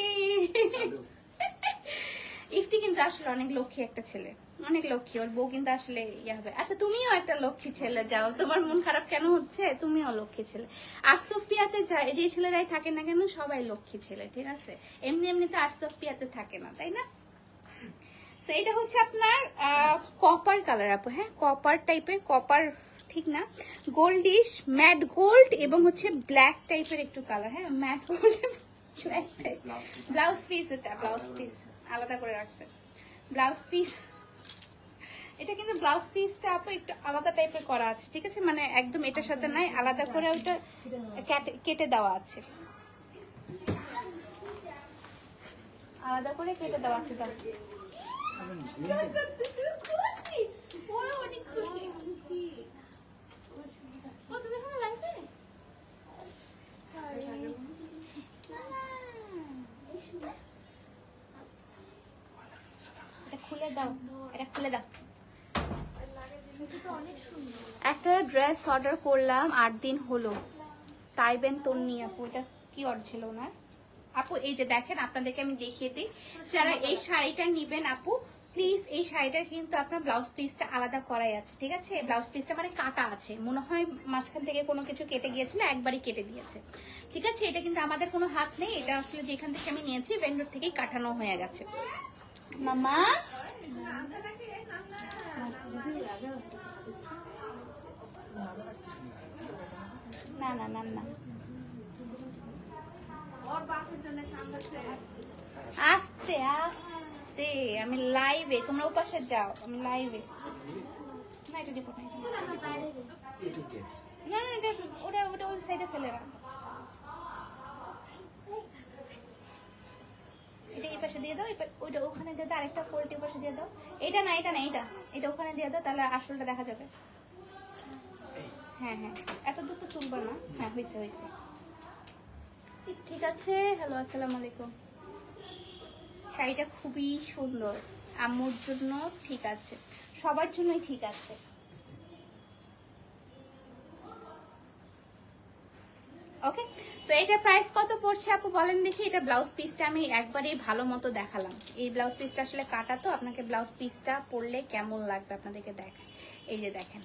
ইফতি কিন্তু আসলে অনেক লক্ষ্মী একটা ছেলে, অনেক লক্ষ্মী। ওর বউ কিন্তু আসলে ইয়ে হবে। আচ্ছা, তুমিও একটা লক্ষ্মী ছেলে, যাও, তোমার মন খারাপ কেন হচ্ছে? তুমিও লক্ষ্মী ছেলে। আর সোফিয়াতে যে ছেলেরাই থাকে না কেন, সবাই লক্ষ্মী ছেলে, ঠিক আছে? এমনি এমনিতে আর সোফিয়াতে থাকে না, তাই না? সো এটা হচ্ছে আপনার কপার কালার আপু, হ্যাঁ কপার টাইপের, কপার ঠিক না, গোল্ডিশ ম্যাট গোল্ড এবং হচ্ছে ব্ল্যাক টাইপের একটু কালার, হ্যাঁ mat gold black type. Blouse piece, এটা ব্লাউজ পিস আলাদা করে রাখছে, ব্লাউজ পিস। এটা কিন্তু ব্লাউজ পিসটা আপু একটু আলাদা টাইপের করা আছে, ঠিক আছে? মানে একদম এটার সাথে নাই, আলাদা করে ওটা কেটে দেওয়া আছে, আলাদা করে কেটে দেওয়া আছে। অনেক খুশি। এটা খুলে দাও, এটা খুলে দাও। একটা ড্রেস অর্ডার করলাম 8 দিন হলো। তাইবেন তন্নি আপু, এটা কি অর্ডার ছিল না আপু? এই যে দেখেন, আপনাদেরকে আমি দেখিয়ে দিই। যারা এই শাড়িটা নিবেন আপু, প্লিজ এই শাড়িটার কিন্তু আপনার ব্লাউজ পিসটা আলাদা করাই আছে, ঠিক আছে? ব্লাউজ পিসটা মানে কাটা আছে, মনে হয় মাঝখান থেকে কোনো কিছু কেটে গিয়েছিল, একবারই কেটে দিয়েছে, ঠিক আছে? এটা কিন্তু আমাদের কোনো হাত নেই, এটা আসলে যেখান থেকে আমি নিয়েছি ভেন্ডর থেকেই কাটানো হয়ে গেছে। মামা না না না না, আস্তে আস্তে, আমি লাইভে, তোমরা ওপাশে যাও, আমি লাইভে। না এটা দিব না, না না, এটা ওটা ওটা ওই সাইডে ফেলে রাখ। এটা এই পাশে দিয়ে দাও, ওইটা ওখানে দিয়ে দাও, আরেকটা কোয়ালিটি পাশে দিয়ে দাও। এটা না এটা না, এটা এটা ওখানে দিয়ে দাও, তাহলে আসলটা দেখা যাবে। হ্যাঁ হ্যাঁ, এত দূর তো তুলবা না। হ্যাঁ হয়েছে হয়েছে, ঠিক আছে। হ্যালো, আসসালামু আলাইকুম। শাড়িটা খুবই সুন্দর, আম্মুর জন্য ঠিক আছে, সবার জন্যই ঠিক আছে। ওকে, সো এটার প্রাইস কত পড়ছে আপু বলেন দেখি? এটা ব্লাউজ পিসটা আমি একবারেই ভালো মতো দেখালাম। এই ব্লাউজ পিসটা আসলে কাটা, তো আপনাকে ব্লাউজ পিসটা পরলে কেমন লাগবে আপনাদেরকে দেখায়। এই যে দেখেন,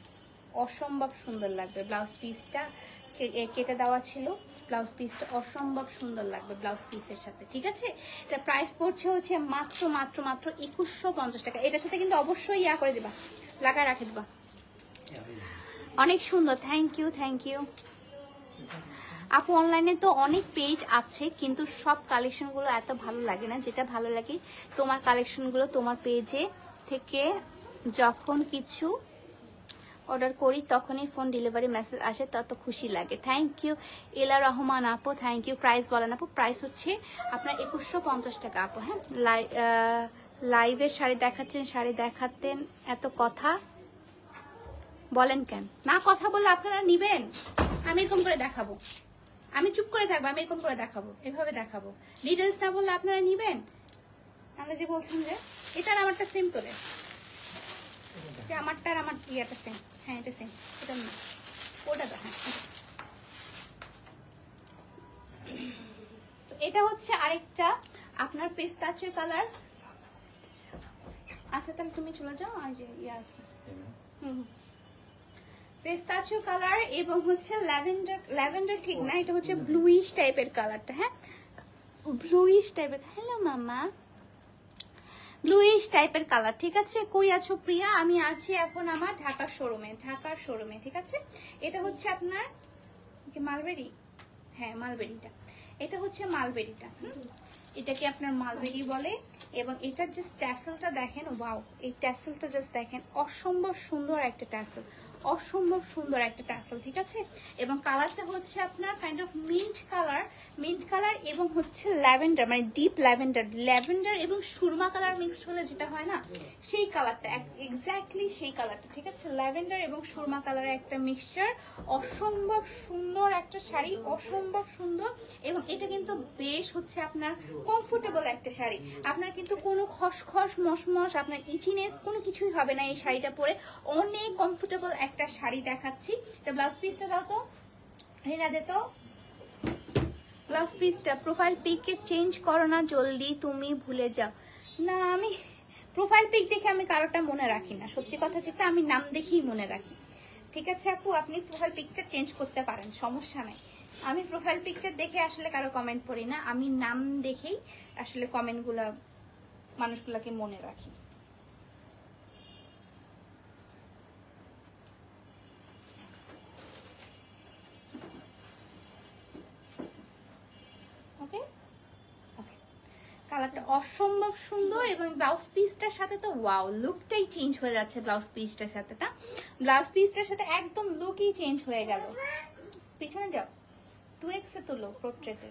অসম্ভব সুন্দর লাগবে। ব্লাউজ পিসটা কেটে দেওয়া ছিল, ব্লাউজ পিসটা অসম্ভব সুন্দর লাগবে ব্লাউজ পিসের সাথে, ঠিক আছে? এটা প্রাইস পড়ছে হচ্ছে মাত্র মাত্র মাত্র 2150 টাকা। এটার সাথে কিন্তু অবশ্যই ইয়া করে দিবা, লাগায় রাখে দিবা। অনেক সুন্দর, থ্যাংক ইউ থ্যাংক ইউ আপু। অনলাইনে তো অনেক পেজ আছে, কিন্তু সব কালেকশনগুলো এত ভালো লাগে না। যেটা ভালো লাগে তোমার কালেকশনগুলো তোমার পেজে থেকে যখন কিছু অর্ডার করি তখনই ফোন ডেলিভারি মেসেজ আসে, তত খুশি লাগে। থ্যাংক ইউ এলা রহমান আপু, থ্যাংক ইউ। প্রাইস বলেন আপু? প্রাইস হচ্ছে আপনার 2150 টাকা আপু। হ্যাঁ, লাইভে শাড়ি দেখাচ্ছেন, শাড়ি দেখাতেন, এত কথা বলেন কেন? না কথা বলে আপনারা নিবেন, আমি এরকম করে দেখাবো, আমি চুপ করে থাকবো, আমি এরকম করে দেখাবো, এভাবে দেখাবো। ডিটেলস না বললে আপনারা নিবেন? আমরা যে বলছেন যে এটা আর আমারটা সেম করে, যে আমারটা আর আমার ইয়াটা সেম। হ্যাঁ এটা সেম, এটা না, ওটা তো হ্যাঁ। এটা হচ্ছে আরেকটা আপনার পেস্তাচো কালার। আচ্ছা তাহলে তুমি চলে যাও, আর যে ইয়া আছে পেস্তাচো কালার এবং হচ্ছে ল্যাভেন্ডার, ল্যাভেন্ডার ঠিক না, এটা হচ্ছে ব্লুইশ টাইপের কালারটা। হ্যাঁ ব্লুইশ টাইপের, হ্যালো মামা, ব্লুইশ টাইপের কালার, ঠিক আছে? কই আছো প্রিয়া? আমি আছি এখন আমার ঢাকার শোরুমে, ঢাকার শোরুমে, ঠিক আছে? এটা হচ্ছে আপনার কি মালবেরি? হ্যাঁ মালবেরিটা, এটা হচ্ছে মালবেরিটা। এটাকে আপনার মালবেরি বলে। এবং এটার জাস্ট ট্যাসেলটা দেখেন, ওয়াও, এই ট্যাসেলটা জাস্ট দেখেন, অসম্ভব সুন্দর একটা ট্যাসেল, অসম্ভব সুন্দর একটা ট্যাসেল, ঠিক আছে? এবং কালারটা হচ্ছে আপনার kind of mint colour, mint colour এবং হচ্ছে ল্যাভেন্ডার, মানে ডিপ ল্যাভেন্ডার, ল্যাভেন্ডার এবং সুরমা কালার মিক্সড হলে যেটা হয় না, সেই কালারটা, এক্স্যাক্টলি সেই কালারটা, ঠিক আছে? ল্যাভেন্ডার এবং সুরমা কালারের একটা মিক্সচার, অসম্ভব সুন্দর একটা শাড়ি, অসম্ভব সুন্দর। এবং এটা কিন্তু বেশ হচ্ছে আপনার কমফোর্টেবল একটা শাড়ি, আপনার কিন্তু কোনো খসখস মশমস, আপনার ইচিনেস কোনো কিছুই হবে না এই শাড়িটা পরে, অনেক কমফোর্টেবল একটা শাড়ি দেখাচ্ছি। এটা ব্লাউজ পিসটা দাও তো, হেনা দে তো ব্লাউজ পিসটা। প্রোফাইল পিকে চেঞ্জ করো না জলদি, তুমি ভুলে যাও। না আমি প্রোফাইল পিক দেখে আমি কারোটা মনে রাখি না, সত্যি কথা যেটা, আমি নাম দেখেই মনে রাখি, ঠিক আছে আপু? আপনি প্রোফাইল পিকচার চেঞ্জ করতে পারেন, সমস্যা নাই। আমি প্রোফাইল পিকচার দেখে আসলে কারো কমেন্ট পড়ি না, আমি নাম দেখেই আসলে কমেন্টগুলা মানুষগুলাকে মনে রাখি। ওকে, কালারটা অসম্ভব সুন্দর এবং ব্লাউজ পিসটার সাথে তো ওয়াও, লুকটাই চেঞ্জ হয়ে যাচ্ছে ব্লাউজ পিসটার সাথে। তা ব্লাউজ পিসটার সাথে একদম লুকই চেঞ্জ হয়ে গেল। পিছনে যাও, 2x এ তোলো পোর্ট্রেটে।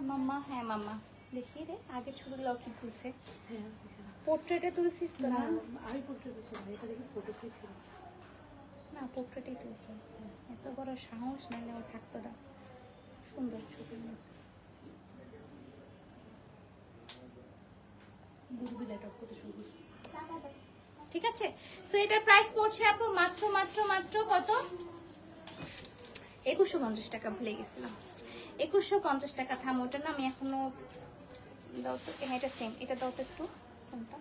মাম্মা, হ্যাঁ মাম্মা দেখি রে, আগে ছবিগুলো কি তুলছে, পোর্ট্রেটে তুলছিস তো? না আমি পোর্ট্রেট ছিল, এটা দেখি ফটো ছিল না, পোর্ট্রেটই তুলছে, এত বড় সাহস নাহলে ও থাকতো না। সুন্দর ছবি নিয়েছে। ঠিক আছে, সো এটার প্রাইস পড়ছে আপু মাত্র মাত্র মাত্র কত, 2150 টাকা। ভুলে গেছিলাম 2150 টাকা। থাম, ওটা না আমি এখনো দাও তো। হ্যাঁ এটা সেম, এটা দাও তো একটু ফোনটা।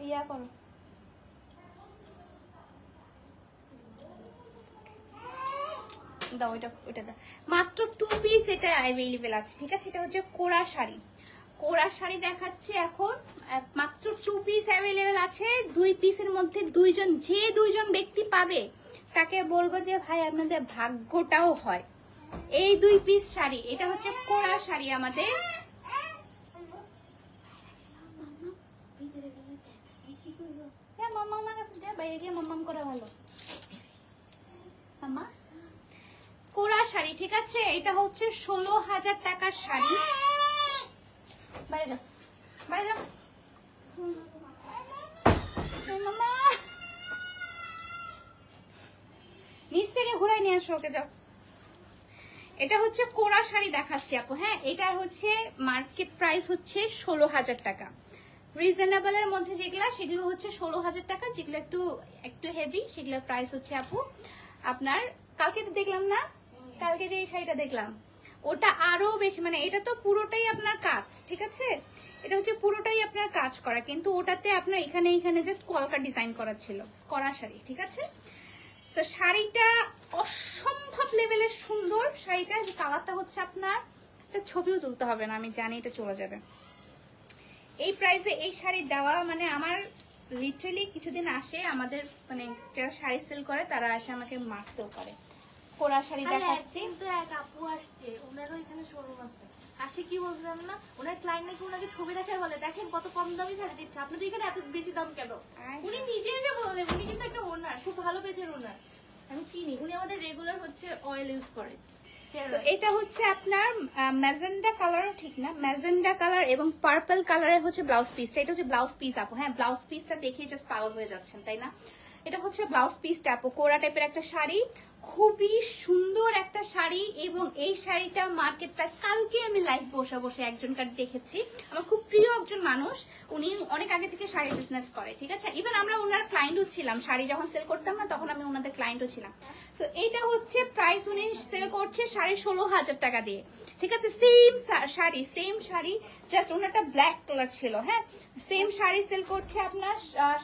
ইয়া করো, দাও ওইটা দাও। মাত্র 2 পিস এটা অ্যাভেলেবেল আছে। ঠিক আছে, এটা হচ্ছে কোরা শাড়ি। কোরা শাড়ি দেখাচ্ছে এখন, মাত্র 2 পিস অ্যাভেলেবেল আছে। 2 পিসের মধ্যে দুইজন, যে দুইজন ব্যক্তি পাবে তাকে বলবো যে ভাই আপনাদের ভাগ্যটাও হয়। এই 2 পিস শাড়ি, এটা হচ্ছে কোরা শাড়ি আমাদের। মাম্মা আমার কাছে বাইরে গিয়ে মাম্মাম করা ভালো। মাম্মা কোরা শাড়ি, ঠিক আছে, এটা হচ্ছে 16,000 টাকার শাড়ি। বাইরে যাও, বাইরে যাও মাম্মা, নিচ থেকে ঘুরাই নিয়ে আসো ওকে, যাও। এটা হচ্ছে কোরা শাড়ি দেখাচ্ছি আপু। হ্যাঁ, এটার হচ্ছে মার্কেট প্রাইস হচ্ছে 16,000 টাকা। রিজনেবলের মধ্যে যেগুলা সেগুলো হচ্ছে 16,000 টাকা, যেগুলো একটু একটু হেভি সেগুলোর প্রাইস হচ্ছে আপু আপনার, কালকে দেখলাম না, কালকে যে এই শাড়িটা দেখলাম ওটা আরো বেশি, মানে এটা তো পুরোটাই আপনার কাজ। ঠিক আছে, এটা হচ্ছে পুরোটাই আপনার কাজ করা, কিন্তু ওটাতে আপনার এখানে এখানে জাস্ট কলকা ডিজাইন করা ছিল, করা শাড়ি। ঠিক আছে, তো শাড়িটা অসম্ভব লেভেলের সুন্দর। শাড়িটা যে কালারটা হচ্ছে আপনার, একটা ছবিও তুলতে হবে না, আমি জানি এটা চলে যাবে। এই প্রাইসে এই শাড়ি দেওয়া মানে আমার লিটারালি কিছুদিন আসে আমাদের মানে যারা শাড়ি সেল করে তারা আসে আমাকে মারতেও পারে। কোরা শাড়ি দেখাচ্ছি, কিন্তু এক আপু আসছে, ওনারও এখানে শোরুম আছে। আসে কি বলছিলাম না, ওনার ক্লায়েন্ট নাকি ওনাকে ছবি দেখায় বলে দেখেন কত কম দামি শাড়ি দিচ্ছে, আপনাদের এখানে এত বেশি দাম কেন? উনি নিজে যে বলে, উনি কিন্তু একটা ওনার, খুব ভালো পেজের ওনার, আমি চিনি। উনি আমাদের রেগুলার হচ্ছে অয়েল ইউজ করে। So, এটা হচ্ছে আপনার ম্যাজেন্ডা কালারও ঠিক না, ম্যাজেন্ডা কালার এবং পার্পল কালারের হচ্ছে ব্লাউজ পিসটা। এটা হচ্ছে ব্লাউজ পিস আপু। হ্যাঁ, ব্লাউজ পিসটা দেখে জাস্ট পাগল হয়ে যাচ্ছেন তাই না? এটা হচ্ছে ব্লাউজ পিসটা আপু, কোরা টাইপের একটা শাড়ি, খুবই সুন্দর একটা শাড়ি। এবং এই শাড়িটা মার্কেট প্রাইস, কালকে আমি লাইভ বসে বসে একজনকার দেখেছি, আমার খুব প্রিয় একজন মানুষ, উনি অনেক আগে থেকে শাড়ি বিজনেস করে। ঠিক আছে, ইভেন আমরা ওনার ক্লায়েন্টও ছিলাম, শাড়ি যখন সেল করতাম না তখন আমি ওনাদের ক্লায়েন্টও ছিলাম। সো এইটা হচ্ছে প্রাইস, উনি সেল করছে 16,500 টাকা দিয়ে। ঠিক আছে, same sari, same sari, just ওনারটা ব্ল্যাক কালার ছিল। হ্যাঁ, সেম শাড়ি সেল করছে আপনার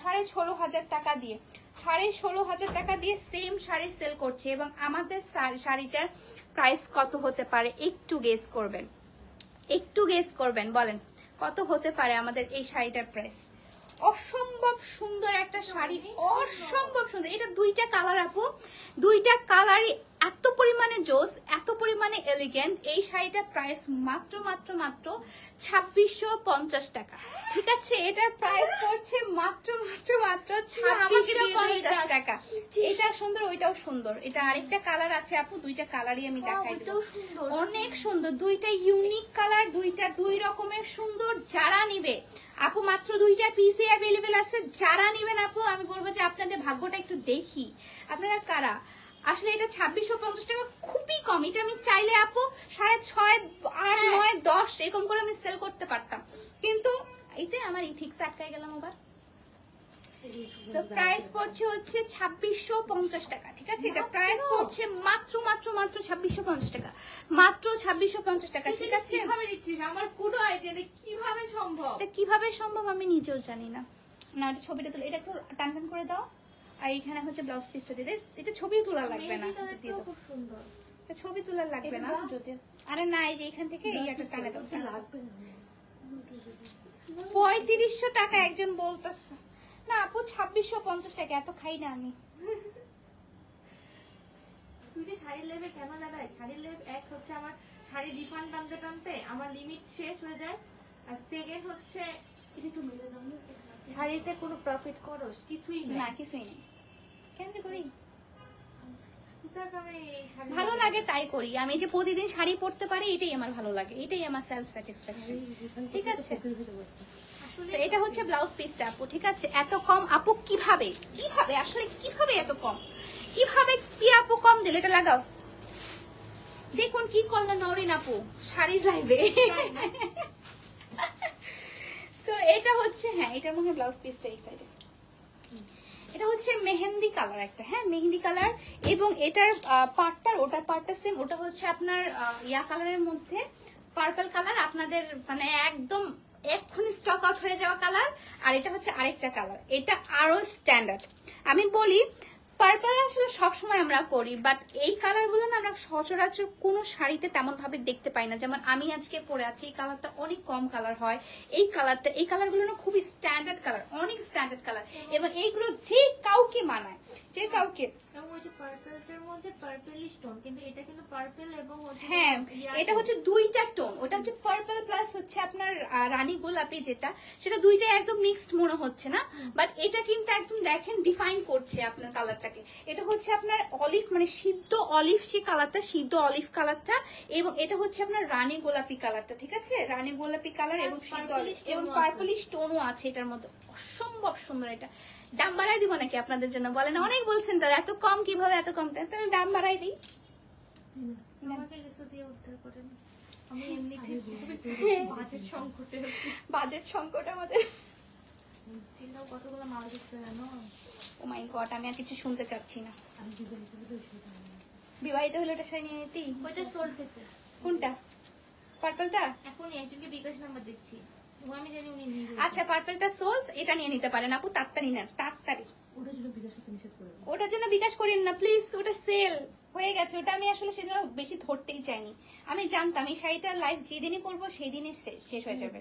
16,500 টাকা দিয়ে। 16,500 টাকা দিয়ে সেম শাড়ি সেল করছে। এবং আমাদের শাড়িটার প্রাইস কত হতে পারে একটু গেস করবেন, একটু গেস করবেন, বলেন কত হতে পারে আমাদের এই শাড়িটার প্রাইস। অসম্ভব সুন্দর একটা শাড়ি, অসম্ভব সুন্দর। এটা 2টা কালার আপু, 2টা কালারই এত পরিমাণে জোস, এত পরিমাণে এলিগেন্ট। এই শাড়িটার প্রাইস মাত্র মাত্র মাত্র 2650 টাকা। ঠিক আছে, এটার প্রাইস পড়ছে মাত্র মাত্র মাত্র 2650 টাকা। এটা সুন্দর, ওইটাও সুন্দর। এটা আরেকটা কালার আছে আপু, 2টা কালারই আমি দেখাই দেব, অনেক সুন্দর। 2টা ইউনিক কালার, 2টা 2 রকমের সুন্দর। যারা নিবে আপু, মাত্র 2টা পিসে অ্যাভেলেবেল আছে। যারা নেবেন আপু, আমি বলবো যে আপনাদের ভাগ্যটা একটু দেখি, আপনারা কারা। আসলে এটা 2650 টাকা খুবই কম। এটা আমি চাইলে আপু 6.5, 8, 9, 10 এরকম করে আমি সেল করতে পারতাম, কিন্তু এতে আমার এই ঠিক আটকায় গেলাম আবার। প্রাইস পড়ছে হচ্ছে 2650 টাকা। ঠিক আছে, এটা প্রাইস পড়ছে মাত্র মাত্র মাত্র 2650 টাকা, মাত্র 2650 টাকা। ঠিক আছে, কিভাবে দিচ্ছিস? আমার কোনো আইডিয়া নেই কিভাবে সম্ভব। এটা কিভাবে সম্ভব আমি নিজেও জানি না। না, এটা ছবিটা তুলে, এটা একটু টান টান করে দাও। আর এখানে হচ্ছে ব্লাউজ পিসটা দিয়ে, এটা ছবি তোলা লাগবে না, খুব সুন্দর, এটা ছবি তোলা লাগবে না যদি। আরে না, এই যে এখান থেকে এই একটা টানে দাও, লাগবে না। 3500 টাকা একজন বলতেছে। না আপু, 2650 টাকা, এত খাই না আমি। তুই যে শাড়ির লেবে কেন লাগাই? শাড়ির লেব এক হচ্ছে আমার শাড়ি রিফান্ড টানতে টানতে আমার লিমিট শেষ হয়ে যায়, আর সেকেন্ড হচ্ছে এটা একটু মিলে দাও না, শাড়িতে কোনো প্রফিট করস কিছুই না, না। কিছুই নেই, কেন যে করি, আমি এই শাড়ি ভালো লাগে তাই করি। আমি যে প্রতিদিন শাড়ি পরতে পারি এটাই আমার ভালো লাগে, এটাই আমার সেলফ স্যাটিসফ্যাকশন। ঠিক আছে, তো এটা হচ্ছে ব্লাউজ পিসটা আপু, ঠিক আছে? এত কম আপু কিভাবে আসলে কিভাবে এত কম, কিভাবে কি আপু কম দিলে? এটা লাগাও, দেখুন কি করলেন নরিন আপু শাড়ির লাইভে। সো এটা হচ্ছে, হ্যাঁ এটার মধ্যে ব্লাউজ পিসটা এই সাইডে, এটা হচ্ছে মেহেন্দি কালার একটা, হ্যাঁ মেহেন্দি কালার, এবং এটার পার্টটার ওটার পার্টটা সেম, ওটা হচ্ছে আপনার ইয়া কালারের মধ্যে পার্পল কালার, আপনাদের মানে একদম এক্ষুনি স্টক আউট হয়ে যাওয়া কালার। আর এটা হচ্ছে আরেকটা কালার, এটা আরো স্ট্যান্ডার্ড। আমি বলি পার্পল আসলে সবসময় আমরা পরি, বাট এই কালারগুলো না আমরা সচরাচর কোনো শাড়িতে তেমন ভাবে দেখতে পাই না। যেমন আমি আজকে পরে আছি, এই কালারটা অনেক কম কালার হয়, এই কালারগুলো না খুবই স্ট্যান্ডার্ড কালার, অনেক স্ট্যান্ডার্ড কালার, এবং এইগুলো যে কাউকে মানায়, যে কাউকে। এবং ওই যে পার্পলটার মধ্যে পার্পলিশ টোন, কিন্তু এটা কিন্তু পার্পল এবং হ্যাঁ এটা হচ্ছে দুইটা টোন, ওটা হচ্ছে পার্পল প্লাস হচ্ছে আপনার রানী গোলাপি, যেটা সেটা দুইটা একদম মিক্সড মনে হচ্ছে না, বাট এটা কিন্তু একদম দেখেন ডিফাইন করছে আপনার কালারটাকে। এটা হচ্ছে আপনার অলিভ, মানে সিদ্ধ অলিভ, যে কালারটা সিদ্ধ অলিভ কালারটা, এবং এটা হচ্ছে আপনার রানী গোলাপি কালারটা, ঠিক আছে? রানী গোলাপি কালার এবং সিদ্ধ অলিভ এবং পার্পলিশ টোনও আছে এটার মধ্যে, অসম্ভব সুন্দর। এটা দাম বাড়াই দিব নাকি আপনাদের জন্য? বলেন, অনেক বলছেন তাহলে এত কম কিভাবে, এত কম, তাহলে দাম বাড়াই দিই। আমাকে কিছু দিয়ে উদ্ধার করেন, আমি এমনিতেই বাজেট সংকটে। বাজেট সংকট আমাদের। চিন্তাও কতগুলো মাল দিচ্ছে জানো। ও মাই গড, আমি আর কিছু শুনতে চাচ্ছি না। বিবাহিত হলে ওটা শাড়ি নিয়ে নিতেই। ওইটা সোল্ড হয়েছে। কোনটা? পার্পলটা? এখনই একজনকে বিকাশ নাম্বার দিচ্ছি, আমি জানি উনি নিয়ে যাবেন। আচ্ছা পার্পলটা সোল্ড, এটা নিয়ে নিতে পারেন আপু, তাড়াতাড়ি নেন, তাড়াতাড়ি। ওটার জন্য বিকাশ করতে নিষেধ করে দেবো। ওটার জন্য বিকাশ করেন না প্লিজ, ওটা সেল হয়ে গেছে। ওটা আমি আসলে সেজন্য বেশি ধরতেই চাইনি, আমি জানতাম এই শাড়িটা লাইভ যেদিনই পরবো সেই দিনই শেষ হয়ে যাবে।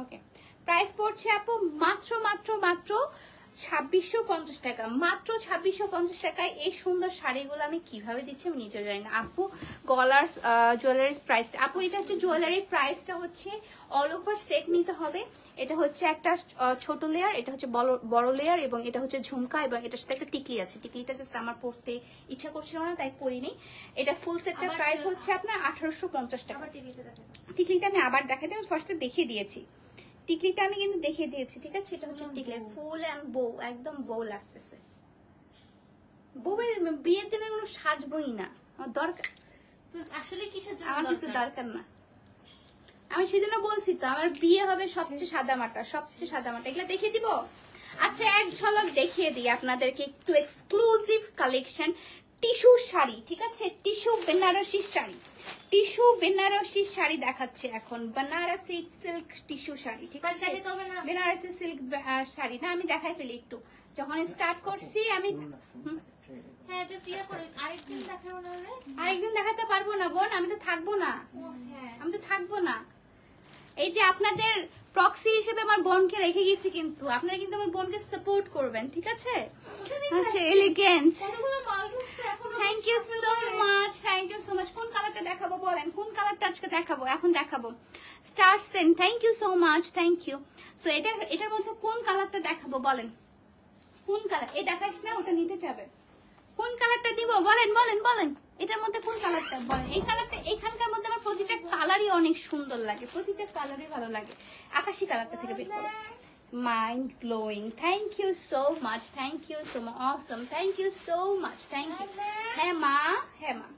ওকে, প্রাইস পড়ছে আপু মাত্র মাত্র মাত্র 2650 টাকা, মাত্র 2650 টাকায় এই সুন্দর শাড়িগুলো আমি কিভাবে দিচ্ছি আমি নিজে জানি না। আপু গলার জুয়েলারির প্রাইসটা, আপু এটা হচ্ছে জুয়েলারির প্রাইসটা হচ্ছে অল ওভার সেট নিতে হবে। এটা হচ্ছে একটা ছোট লেয়ার, এটা হচ্ছে বড় লেয়ার, এবং এটা হচ্ছে ঝুমকা, এবং এটার সাথে একটা টিকলি আছে। টিকলিটা জাস্ট আমার পরতে ইচ্ছা করছিল না তাই পরিনি। এটা ফুল সেটটার প্রাইস হচ্ছে আপনার 1850 টাকা। টিকলিটা আমি আবার দেখাই দিই, আমি ফার্স্টে দেখিয়ে দিয়েছি, টিকলিটা আমি কিন্তু দেখিয়ে দিয়েছি, ঠিক আছে? এটা হচ্ছে টিকলি ফুল এন্ড বউ, একদম বউ লাগতেছে। বউয়ের বিয়ের দিনে কোনো সাজবই না, আমার দরকার আসলে কিসের জন্য আমার কিছু দরকার না। আমি সেজন্য বলছি তো আমার বিয়ে হবে সবচেয়ে সাদামাটা, সবচেয়ে সাদামাটা। এগুলো দেখিয়ে দিব। আচ্ছা এক ঝলক দেখিয়ে দিই আপনাদেরকে একটু এক্সক্লুসিভ কালেকশন টিস্যু শাড়ি, ঠিক আছে? টিস্যু বেনারসি শাড়ি, টিস্যু বেনারসি শাড়ি দেখাচ্ছে এখন, বেনারসি সিল্ক টিস্যু শাড়ি, ঠিক আছে? বেনারসি সিল্ক শাড়ি না, আমি দেখাই ফেলি একটু, যখন স্টার্ট করছি আমি। হ্যাঁ জাস্ট ইয়া করে আরেকদিন দেখাবো না হলে। আরেকদিন দেখাতে পারবো না বোন, আমি তো থাকবো না, আমি তো থাকবো না। এই যে আপনাদের প্রক্সি হিসেবে আমার বোনকে রেখে গেছি, কিন্তু আপনারা কিন্তু আমার বোনকে সাপোর্ট করবেন, ঠিক আছে? আচ্ছা elegant, thank you so much, thank you so much. কোন কালারটা দেখাবো বলেন, কোন কালারটা আজকে দেখাবো? এখন দেখাবো স্টার সেন, thank you so much, thank you. So এটার মধ্যে কোন কালারটা দেখাবো বলেন, কোন কালার? এই দেখাইস না, ওটা নিতে যাবে। কোন কালারটা দিব বলেন বলেন বলেন, এটার মধ্যে কোন কালারটা বলেন? এই কালারটা, এখানকার মধ্যে আমার প্রতিটা কালারই অনেক সুন্দর লাগে, প্রতিটা কালারই ভালো লাগে। আকাশি কালারটা থেকে বের করো, mind blowing, thank you so much, thank you so much, awesome, thank you so much, thank you. হ্যাঁ মা, হ্যাঁ মা।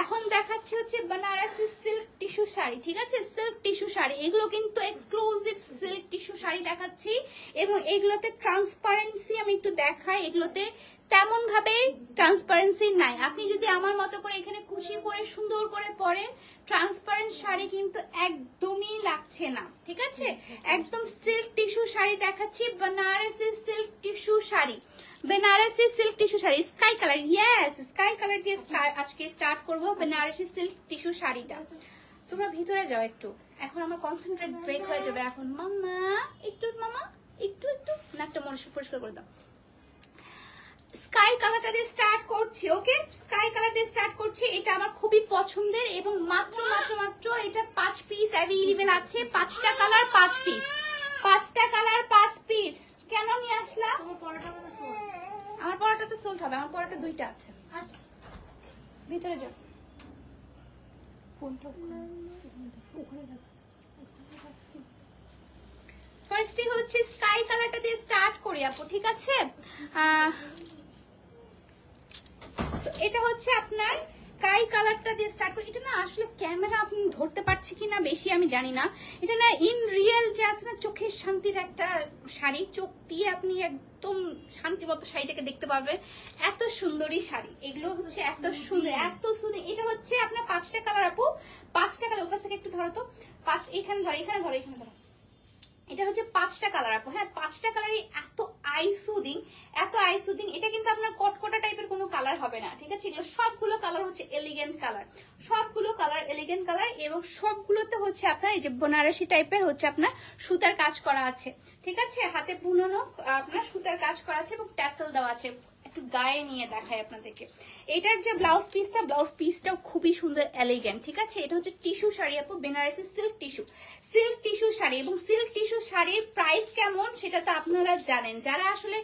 এখন দেখাচ্ছি হচ্ছে বেনারসি সিল্ক টিস্যু শাড়ি, ঠিক আছে? সিল্ক টিস্যু শাড়ি, এগুলো কিন্তু এক্সক্লুসিভ সিল্ক টিস্যু শাড়ি দেখাচ্ছি, এবং এগুলোতে ট্রান্সপারেন্সি আমি একটু দেখাই, এগুলোতে তেমন ভাবে ট্রান্সপারেন্সি নাই। আপনি যদি আমার মতো করে এখানে কুচি করে সুন্দর করে পরেন, ট্রান্সপারেন্ট শাড়ি কিন্তু একদমই লাগছে না, ঠিক আছে? একদম সিল্ক টিস্যু শাড়ি দেখাচ্ছি, Benarasi silk tissue sari, Benarasi silk tissue sari sky colour, yes sky colour দিয়ে আজকে স্টার্ট করব বেনারসি সিল্ক টিস্যু শাড়িটা। তোমরা ভিতরে যাও একটু, এখন আমার কনসেন্ট্রেট ব্রেক হয়ে যাবে এখন। মাম্মা একটু, মামা একটু একটু নাকটা মনে পরিষ্কার করে দাও। স্কাই স্কাই কালারটা দিয়ে স্টার্ট করছি। ওকে, স্কাই কালার দিয়ে স্টার্ট করছি। এটা আমার খুবই পছন্দের এবং মাত্র মাত্র মাত্র এটা 5 পিস অ্যাভেলেবেল আছে। 5টা কালার 5 পিস, 5টা কালার 5 পিস। কেন নিয়ে আসলা? তোমার পরোটা মানে সোল। আমার পরোটা তো সোল্ড হবে, আমার পরোটা 2টা আছে। ভিতরে যাও। কোনটা ওখানে রাখছি। ফার্স্টে হচ্ছে স্কাই কালারটা দিয়ে স্টার্ট করি আপু, ঠিক আছে? এটা হচ্ছে আপনার স্কাই কালারটা দিয়ে স্টার্ট করি। এটা না আসলে ক্যামেরা আপনি ধরতে পারছি কিনা বেশি আমি জানি না। এটা না ইন রিয়েল যে আছে না চোখের শান্তির একটা শাড়ি, চোখ দিয়ে আপনি একদম শান্তি মতো শাড়িটাকে দেখতে পারবেন। এত সুন্দরী শাড়ি এগুলো হচ্ছে, এত সুন্দর এত সুন্দর। এটা হচ্ছে আপনার 5টা কালার আপু, 5টা কালার। ওপাশ থেকে একটু ধরো তো, 5 এখানে ধরো, এখানে ধরো, এখানে ধরো। এটা হচ্ছে 5টা কালার আপু। হ্যাঁ, 5টা কালারই এত আই সুদিং, এত আই সুদিং। এটা কিন্তু আপনার কটকটা টাইপের কোনো কালার হবে না, ঠিক আছে? এগুলো সবগুলো কালার হচ্ছে এলিগেন্ট কালার, সবগুলো কালার এলিগেন্ট কালার এবং সবগুলোতে হচ্ছে আপনার এই যে বেনারসি টাইপের হচ্ছে আপনার সুতার কাজ করা আছে, ঠিক আছে? হাতে বুননো আপনার সুতার কাজ করা আছে এবং ট্যাসেল দেওয়া আছে। একটু গায়ে নিয়ে দেখাই আপনাদেরকে। এটার যে ব্লাউজ পিসটাও খুবই সুন্দর এলিগেন্ট, ঠিক আছে? এটা হচ্ছে টিস্যু শাড়ি আপু, বেনারসি সিল্ক টিস্যু শাড়ি। এবং সিল্ক টিস্যু শাড়ির প্রাইস কেমন সেটা তো আপনারা জানেন। যারা আসলে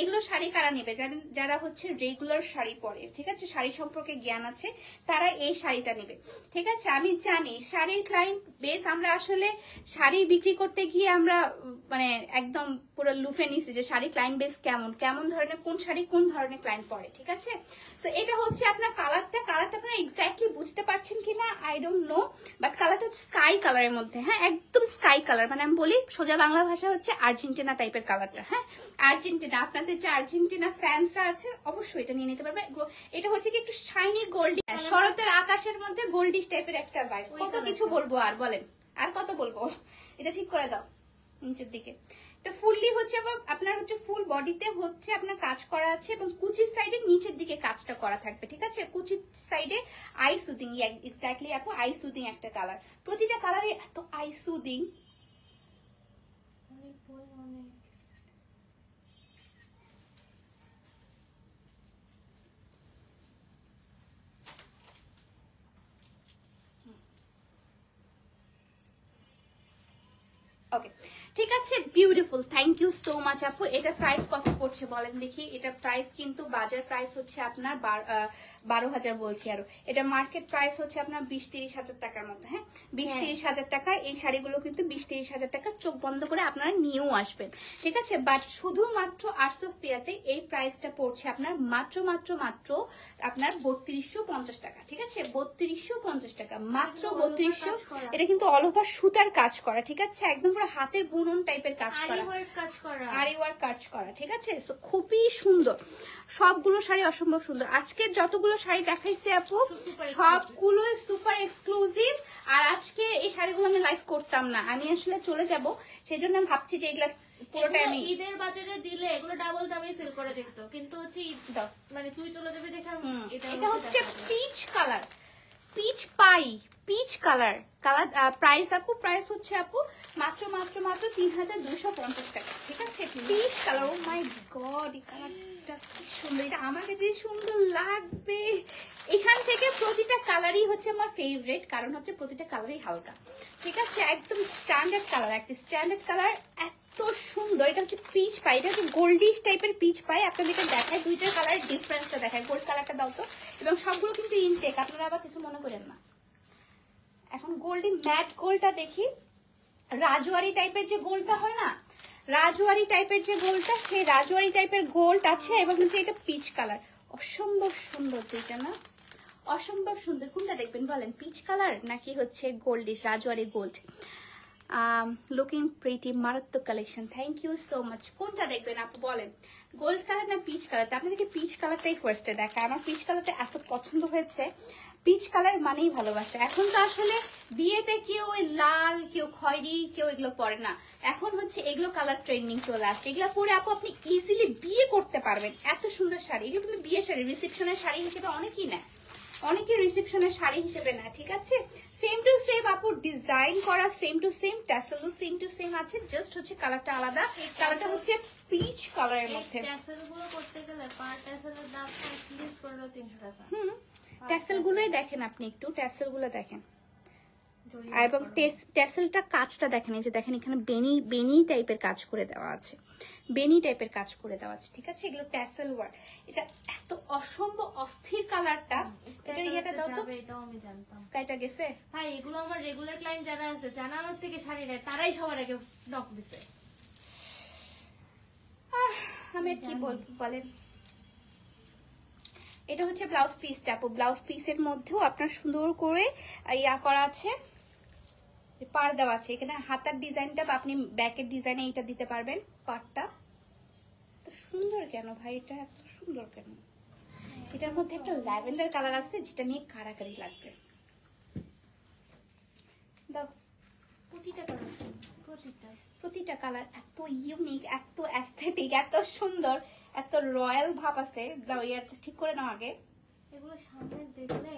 এগুলো শাড়ি কারা নেবে, যারা হচ্ছে রেগুলার শাড়ি পরে, ঠিক আছে? শাড়ি সম্পর্কে জ্ঞান আছে তারা এই শাড়িটা নেবে, ঠিক আছে? আমি জানি শাড়ির ক্লায়েন্ট বেস, আমরা আসলে শাড়ি বিক্রি করতে গিয়ে আমরা মানে একদম পুরো লুফে নিছি যে শাড়ি ক্লায়েন্ট বেস কেমন ধরনের, কোন শাড়ি কোন ধরনের ক্লায়েন্ট পরে, ঠিক আছে? তো এটা হচ্ছে আপনার কালারটা আপনারা এক্স্যাক্টলি বুঝতে পারছেন কিনা আই ডোন্ট নো, বাট কালারটা হচ্ছে স্কাই কালারের মধ্যে। হ্যাঁ, একদম স্কাই কালার, মানে আমি বলি সোজা বাংলা ভাষা হচ্ছে আর্জেন্টিনা টাইপের কালারটা। হ্যাঁ, আর্জেন্টিনা, আপনাদের যে আর্জেন্টিনা ফ্যান্সরা আছে অবশ্যই এটা নিয়ে নিতে পারবে। এটা হচ্ছে কি একটু শাইনি গোল্ডি, শরতের আকাশের মধ্যে গোল্ডিশ টাইপের একটা ভাইব। কত কিছু বলবো আর বলেন, আর কত বলবো? এটা ঠিক করে দাও নিচের দিকে। ফুললি হচ্ছে আপনার হচ্ছে ফুল বডিতে হচ্ছে আপনার কাজ করা আছে এবং কুচির সাইডে নিচের দিকে কাজটা করা থাকবে, ঠিক আছে? কুচির সাইডে আই সুদিং, এক্স্যাক্টলি আপু আই সুদিং একটা কালার। প্রতিটা কালারে এত আই সুদিং। ওকে, ঠিক আছে, beautiful, thank you so much আপু। এটা প্রাইস কত পড়ছে বলেন দেখি? এটা প্রাইস কিন্তু বাজার প্রাইস হচ্ছে আপনার 12,000 বলছি আরো। এটা মার্কেট প্রাইস হচ্ছে আপনার 20-30 হাজার টাকার মতো। হ্যাঁ, 20-30 হাজার টাকা। এই শাড়িগুলো কিন্তু 20-30 হাজার টাকা, চোখ বন্ধ করে আপনারা নিয়েও আসবেন, ঠিক আছে? বাট শুধুমাত্র আর্টস অফ পিয়াতে এই প্রাইসটা পড়ছে আপনার মাত্র আপনার 3250 টাকা, ঠিক আছে? 3250 টাকা, মাত্র 3200। এটা কিন্তু অল ওভার সুতার কাজ করা, ঠিক আছে? একদম পুরো হাতের বুনন টাইপের কাজ করা, আরি ওয়ার্ক কাজ করা, ঠিক আছে? সো খুবই সুন্দর, সবগুলো শাড়ি অসম্ভব সুন্দর। আজকে যতগুলো শাড়ি দেখাইছে আপু সবগুলো সুপার এক্সক্লুসিভ। আর আজকে এই শাড়িগুলো আমি লাইভ করতাম না, আমি আসলে চলে যাব, সেজন্য আমি ভাবছি যে এগুলা পুরোটা আমি ঈদের বাজারে দিলে এগুলো ডাবল দামে সেল করে দিত, কিন্তু হচ্ছে মানে তুই চলে যাবে দেখে এটা হচ্ছে peach colour, peach colour price আপু, প্রাইস হচ্ছে আপু মাত্র 3250 টাকা, ঠিক আছে? পিচ কালার, ও মাই গড, এই কালারটা কি সুন্দর, এটা আমাকে যে সুন্দর লাগবে। এখান থেকে প্রতিটা কালারই হচ্ছে আমার ফেভারিট, কারণ হচ্ছে প্রতিটা কালারই হালকা, ঠিক আছে? একদম স্ট্যান্ডার্ড কালার, একটা স্ট্যান্ডার্ড কালার, এত সুন্দর। এটা হচ্ছে পিচ পাই, এটা হচ্ছে গোল্ডিশ টাইপের পিচ পাই। আপনাদেরকে দেখায় দুইটার কালার ডিফারেন্সটা দেখায়। গোল্ড কালারটা দাও তো। এবং সবগুলো কিন্তু ইনটেক, আপনারা আবার কিছু মনে করেন না। এখন গোল্ডি ম্যাট গোল্ডটা দেখি, রাজওয়ারি টাইপের যে গোল্ডটা হয় না, রাজওয়ারি টাইপের যে গোল্ডটা, সেই রাজওয়ারি টাইপের গোল্ড আছে এবং হচ্ছে এটা পিচ কালার। অসম্ভব সুন্দর দুইটা না, অসম্ভব সুন্দর। কোনটা দেখবেন বলেন, পিচ কালার নাকি হচ্ছে গোল্ডিশ রাজওয়ারি গোল্ড? লুকিং প্রিটি, মারাত্মক collection, thank you so much. কোনটা দেখবেন আপু বলেন, গোল্ড কালার না পিচ কালার? আপনাদেরকে পিচ কালারটাই ফার্স্টে দেখায়। আমার পিচ কালারটা এত পছন্দ হয়েছে, পিচ কালার মানেই ভালোবাসা। এখন তো আসলে বিয়েতে কেউ ওই লাল, কেউ খয়েরি, কেউ এগুলো পরে না, এখন হচ্ছে এগুলো কালার ট্রেন্ডিং চলে আসছে। এগুলো পরে আপু আপনি ইজিলি বিয়ে করতে পারবেন, এত সুন্দর শাড়ি। এগুলো কিন্তু বিয়ে শাড়ি, রিসেপশনের শাড়ি হিসেবে অনেকেই নেয়, অনেকে রিসেপশনের শাড়ি হিসেবে নেয়, ঠিক আছে? সেম টু সেম আপু, ডিজাইন করা সেম টু সেম, ট্যাসেলও সেম টু সেম আছে, জাস্ট হচ্ছে কালারটা আলাদা। কালারটা হচ্ছে পিচ কালারের মধ্যে। ট্যাসেলগুলো করতে গেলে পার ট্যাসেলের দাম লিস্ট করলো 300 টাকা। ট্যাসেলগুলোই দেখেন আপনি, একটু ট্যাসেলগুলো দেখেন, আর এবং ট্যাসেলটা কাজটা দেখেন, এই যে দেখেন এখানে বেনি টাইপের কাজ করে দেওয়া আছে, বেনি টাইপের কাজ করে দেওয়া আছে, ঠিক আছে? এগুলো ট্যাসেল ওয়ার্ক। এটা এত অসম্ভব অস্থির কালারটা, এটা ইয়েটা দাও তো। এটাও আমি জানতাম। স্কাইটা গেছে ভাই, এগুলো আমার রেগুলার ক্লায়েন্ট যারা আছে, জানা আমার থেকে শাড়ি নেয়, তারাই সবার আগে নক দিছে। আমি আর কি বলবো বলেন। এটা হচ্ছে ব্লাউজ পিসটা আপু, ব্লাউজ পিসের মধ্যেও আপনার সুন্দর করে ইয়া করা আছে, পার দেওয়া আছে। এখানে হাতার ডিজাইনটা বা আপনি ব্যাকের ডিজাইনে এটা দিতে পারবেন। পারটা এত সুন্দর কেন ভাই, এটা এত সুন্দর কেন? এটার মধ্যে একটা ল্যাভেন্ডার কালার আছে যেটা নিয়ে কারাকারি লাগবে। দাও, প্রতিটা কালার এত ইউনিক, এত অ্যাস্থেটিক, এত সুন্দর, এত রয়্যাল ভাব আছে। দাও, ইয়ারটা ঠিক করে নাও আগে। এগুলো সামনে দেখলে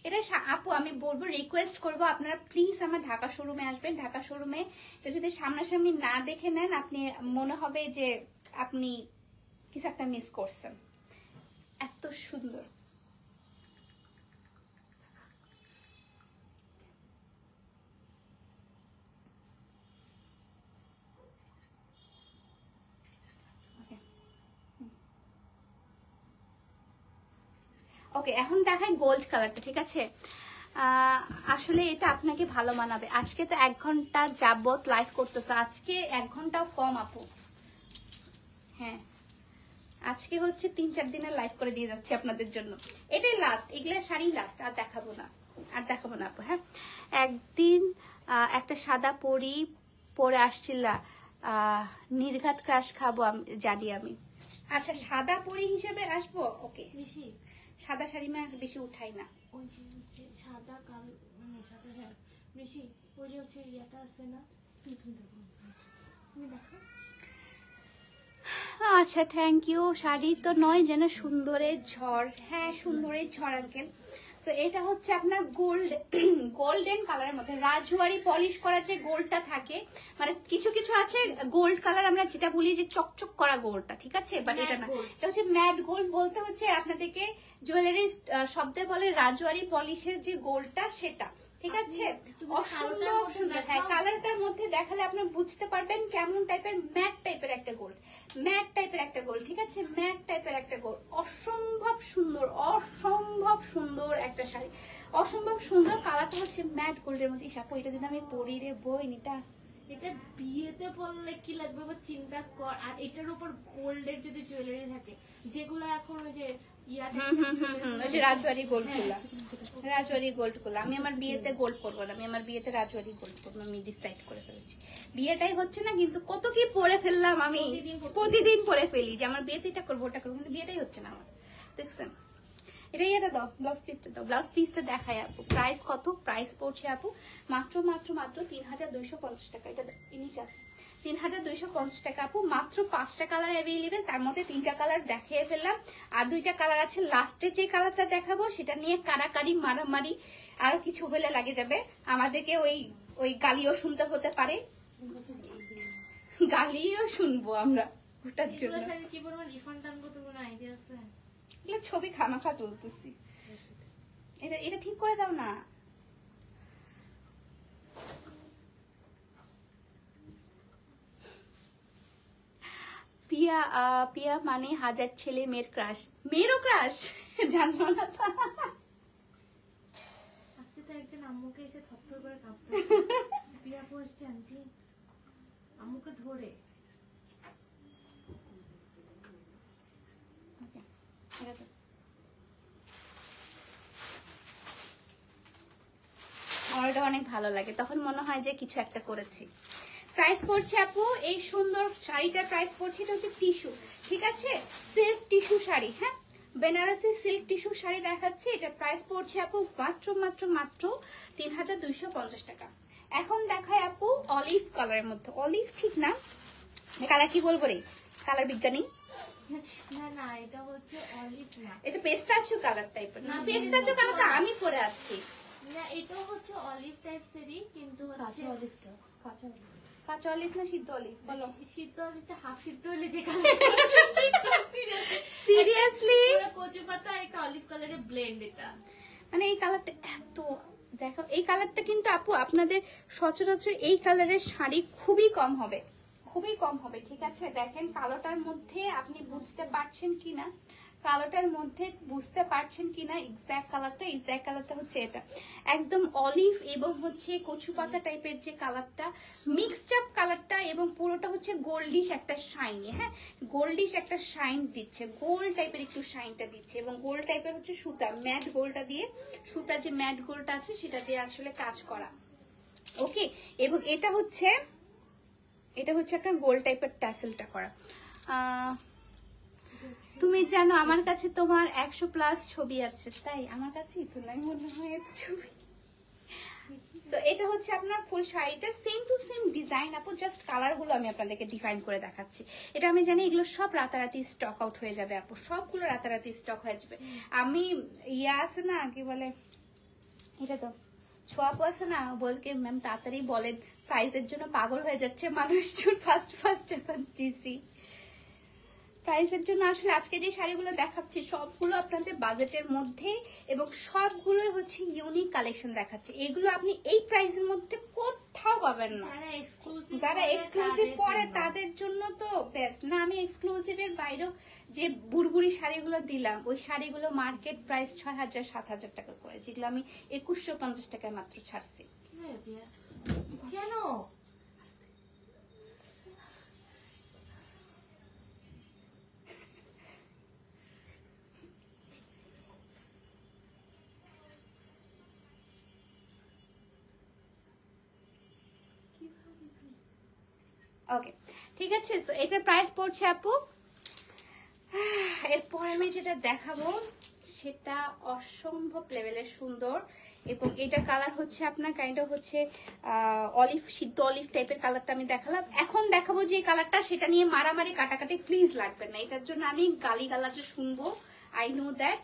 এটা আপু আমি বলবো, রিকোয়েস্ট করবো আপনারা প্লিজ আমার ঢাকা শোরুমে আসবেন। ঢাকা শোরুমে এটা যদি সামনাসামনি না দেখে নেন, আপনি মনে হবে যে আপনি কিছু একটা মিস করছেন। এত সুন্দর। ওকে, এখন দেখাই গোল্ড কালারটা, ঠিক আছে? আসলে এটা আপনাকে ভালো মানাবে। আজকে তো 1 ঘন্টা যাবত লাইভ করতেছে, আজকে 1 ঘন্টাও কম আপু। হ্যাঁ, আজকে হচ্ছে 3-4 দিনের লাইভ করে দিয়ে যাচ্ছি আপনাদের জন্য। এটাই লাস্ট, এগুলা শাড়ি লাস্ট, আর দেখাবো না, আর দেখাবো না আপু। হ্যাঁ, একদিন একটা সাদা পরি পরে আসছিলা, নির্ঘাত ক্রাশ খাবো জানি আমি। আচ্ছা, সাদা পরি হিসেবে আসবো, ওকে। বেশি সাদা শাড়ি মা বেশি উঠাই না। ওই যে সাদা কাল মানে সাদা, হ্যাঁ বেশি। ওই যে হচ্ছে ইয়াটা আছে না, তুমি দেখো। আচ্ছা, থ্যাংক ইউ। শাড়ি তো নয় যেন সুন্দরের ঝড়। হ্যাঁ, সুন্দরের ঝড় আঙ্কেল। তো এটা হচ্ছে আপনার গোল্ডেন কালারের মধ্যে রাজওয়ারি পলিশ করা যে গোল্ডটা থাকে, মানে কিছু কিছু আছে গোল্ড কালার আমরা যেটা বলি যে চকচক করা গোল্ডটা, ঠিক আছে? বাট এটা না, এটা হচ্ছে ম্যাট গোল্ড। বলতে হচ্ছে আপনাদেরকে জুয়েলারি শব্দে বলে রাজওয়ারি পলিশের যে গোল্ডটা, সেটা, ঠিক আছে? অসম্ভব সুন্দর। হ্যাঁ, কালারটার মধ্যে দেখালে আপনি বুঝতে পারবেন কেমন টাইপের, ম্যাট টাইপের একটা গোল্ড, ম্যাট টাইপের একটা গোল্ড, ঠিক আছে? ম্যাট টাইপের একটা গোল্ড, অসম্ভব সুন্দর, অসম্ভব সুন্দর একটা শাড়ি, অসম্ভব সুন্দর। কালারটা হচ্ছে ম্যাট গোল্ডের মধ্যে। ইসাপু, এটা যদি আমি পরি রে বই, এটা বিয়েতে পরলে কি লাগবে বা চিন্তা কর। আর এটার উপর গোল্ডের যদি জুয়েলারি থাকে, যেগুলো এখন ওই যে রাজওয়ারি গোল্ড গুলা, রাজওয়ারি গোল্ড গুলা, আমি আমার বিয়েতে গোল্ড পরবো না, আমি আমার বিয়েতে রাজওয়ারি গোল্ড পরবো, আমি ডিসাইড করে ফেলেছি। বিয়েটাই হচ্ছে না, কিন্তু কত কি পরে ফেললাম আমি, প্রতিদিন পরে ফেলি যে আমার বিয়েতে এটা করবো ওটা করবো, কিন্তু বিয়েটাই হচ্ছে না আমার। দেখছেন? এটা ইয়েটা দাও, ব্লাউজ পিসটা দাও। ব্লাউজ পিসটা দেখায় আপু। প্রাইস কত? প্রাইস পড়ছে আপু মাত্র 3250 টাকা। এটা নিচে আছে 3250 টাকা আপু। মাত্র 5টা কালার অ্যাভেলেবেল, তার মধ্যে 3টা কালার দেখিয়ে ফেললাম, আর 2টা কালার আছে। লাস্টে যে কালারটা দেখাবো সেটা নিয়ে কারাকারি মারামারি আরো কিছু হলে লাগে যাবে, আমাদেরকে ওই গালিও শুনতে হতে পারে, গালিও শুনবো আমরা ওটার জন্য। কি পরিমাণ রিফান্ড আনবো তোর কোনো আইডিয়া আছে? ছবি খামাখা তুলতেছি, এটা ঠিক করে দাও না। পিয়া পিয়া মানে 1000 ছেলে মেয়ের ক্রাশ। মেয়েরও ক্রাশ? জানবো না তো। আজকে তো একজন আম্মুকে এসে থরথর করে কাঁপতে পিয়া পড়ছে আন্টি, আম্মুকে ধরে। আমার এটা অনেক ভালো লাগে, তখন মনে হয় যে কিছু একটা করেছি। প্রাইস পড়ছে আপু এই সুন্দর শাড়িটার প্রাইস পড়ছে, এটা হচ্ছে টিস্যু, ঠিক আছে? সিল্ক টিস্যু শাড়ি, হ্যাঁ, বেনারসি সিল্ক টিস্যু শাড়ি দেখাচ্ছি। এটা প্রাইস পড়ছে আপু মাত্র 3250 টাকা। এখন দেখায় আপু অলিভ কালারের মধ্যে। অলিভ ঠিক না, কালার কি বলবো রে, কালার বিজ্ঞানী। না না, এটা হচ্ছে অলিভ না। এটা পেস্তাচিও কালার টাইপের না, পেস্তাচিও কালারটা আমি পরে আছি। না, এটাও হচ্ছে অলিভ টাইপসেরই, কিন্তু হচ্ছে অলিভটা কাঁচা অলিভ। কাঁচা অলিভ না সিদ্ধ অলিভ বলো? সিদ্ধ অলিভটা হাফ সিদ্ধ হলে যে কালার, সিরিয়াসলি কচু পাতা আর একটা অলিভ কালারের ব্লেন্ড এটা। মানে এই কালারটা এত, দেখো এই কালারটা কিন্তু আপু আপনাদের সচরাচর এই কালারের শাড়ি খুবই কম হবে, খুবই কম হবে। ঠিক আছে, দেখেন কালোটার মধ্যে আপনি বুঝতে পারছেন কিনা, কালোটার মধ্যে বুঝতে পারছেন কিনা এক্স্যাক্ট কালারটা হচ্ছে এটা একদম অলিভ এবং হচ্ছে কচু পাতা টাইপের যে কালারটা, মিক্সড আপ কালারটা, এবং পুরোটা হচ্ছে গোল্ডিশ একটা শাইনি। হ্যাঁ, গোল্ডিশ একটা শাইন দিচ্ছে, গোল্ড টাইপের একটু শাইনটা দিচ্ছে, এবং গোল্ড টাইপের হচ্ছে সুতা, ম্যাট গোল্ডটা দিয়ে, সুতা যে ম্যাট গোল্ডটা আছে সেটা দিয়ে আসলে কাজ করা। ওকে, এবং এটা হচ্ছে একটা গোল্ড টাইপের ট্যাসেলটা করা। তুমি জানো আমার কাছে তোমার 100+ ছবি আছে, তাই আমার কাছেই তো নাই মনে হয় এত ছবি। সো এটা হচ্ছে আপনার ফুল শাড়িটা, সেম টু সেম ডিজাইন আপু, জাস্ট কালারগুলো আমি আপনাদেরকে ডিফাইন করে দেখাচ্ছি। এটা আমি জানি এগুলো সব রাতারাতি স্টক আউট হয়ে যাবে আপু, সবগুলো রাতারাতি স্টক হয়ে যাবে। আমি ইয়া আছে না, কি বলে এটা তো ছোয়াপু আছে না, বলকে ম্যাম তাড়াতাড়ি বলেন, প্রাইসের জন্য পাগল হয়ে যাচ্ছে মানুষজন, ফার্স্ট এখন দিছি প্রাইসের জন্য। আসলে আজকে যে শাড়িগুলো দেখাচ্ছি সবগুলো আপনাদের বাজেটের মধ্যে, এবং সবগুলোই হচ্ছে ইউনিক কালেকশন দেখাচ্ছে। এগুলো আপনি এই প্রাইসের মধ্যে কোথাও পাবেন না। যারা এক্সক্লুসিভ পরে তাদের জন্য তো বেস্ট না। আমি এক্সক্লুসিভের বাইরেও যে বুড়বুড়ি শাড়িগুলো দিলাম, ওই শাড়িগুলো মার্কেট প্রাইস 6000-7000 টাকা করে, যেগুলো আমি 2150 টাকায় মাত্র ছাড়ছি। কেন? ওকে, ঠিক আছে। সো এটার প্রাইস পড়ছে আপু, এরপর আমি যেটা দেখাবো সেটা অসম্ভব লেভেলের সুন্দর, এবং এটা কালার হচ্ছে আপনার কাইন্ড অফ হচ্ছে অলিভ, সিদ্ধ অলিভ টাইপের কালারটা আমি দেখালাম। এখন দেখাবো যে কালারটা, সেটা নিয়ে মারামারি কাটাকাটি প্লিজ লাগবে না, এটার জন্য আমি গালি গালাজে শুনবো, আই নো দ্যাট,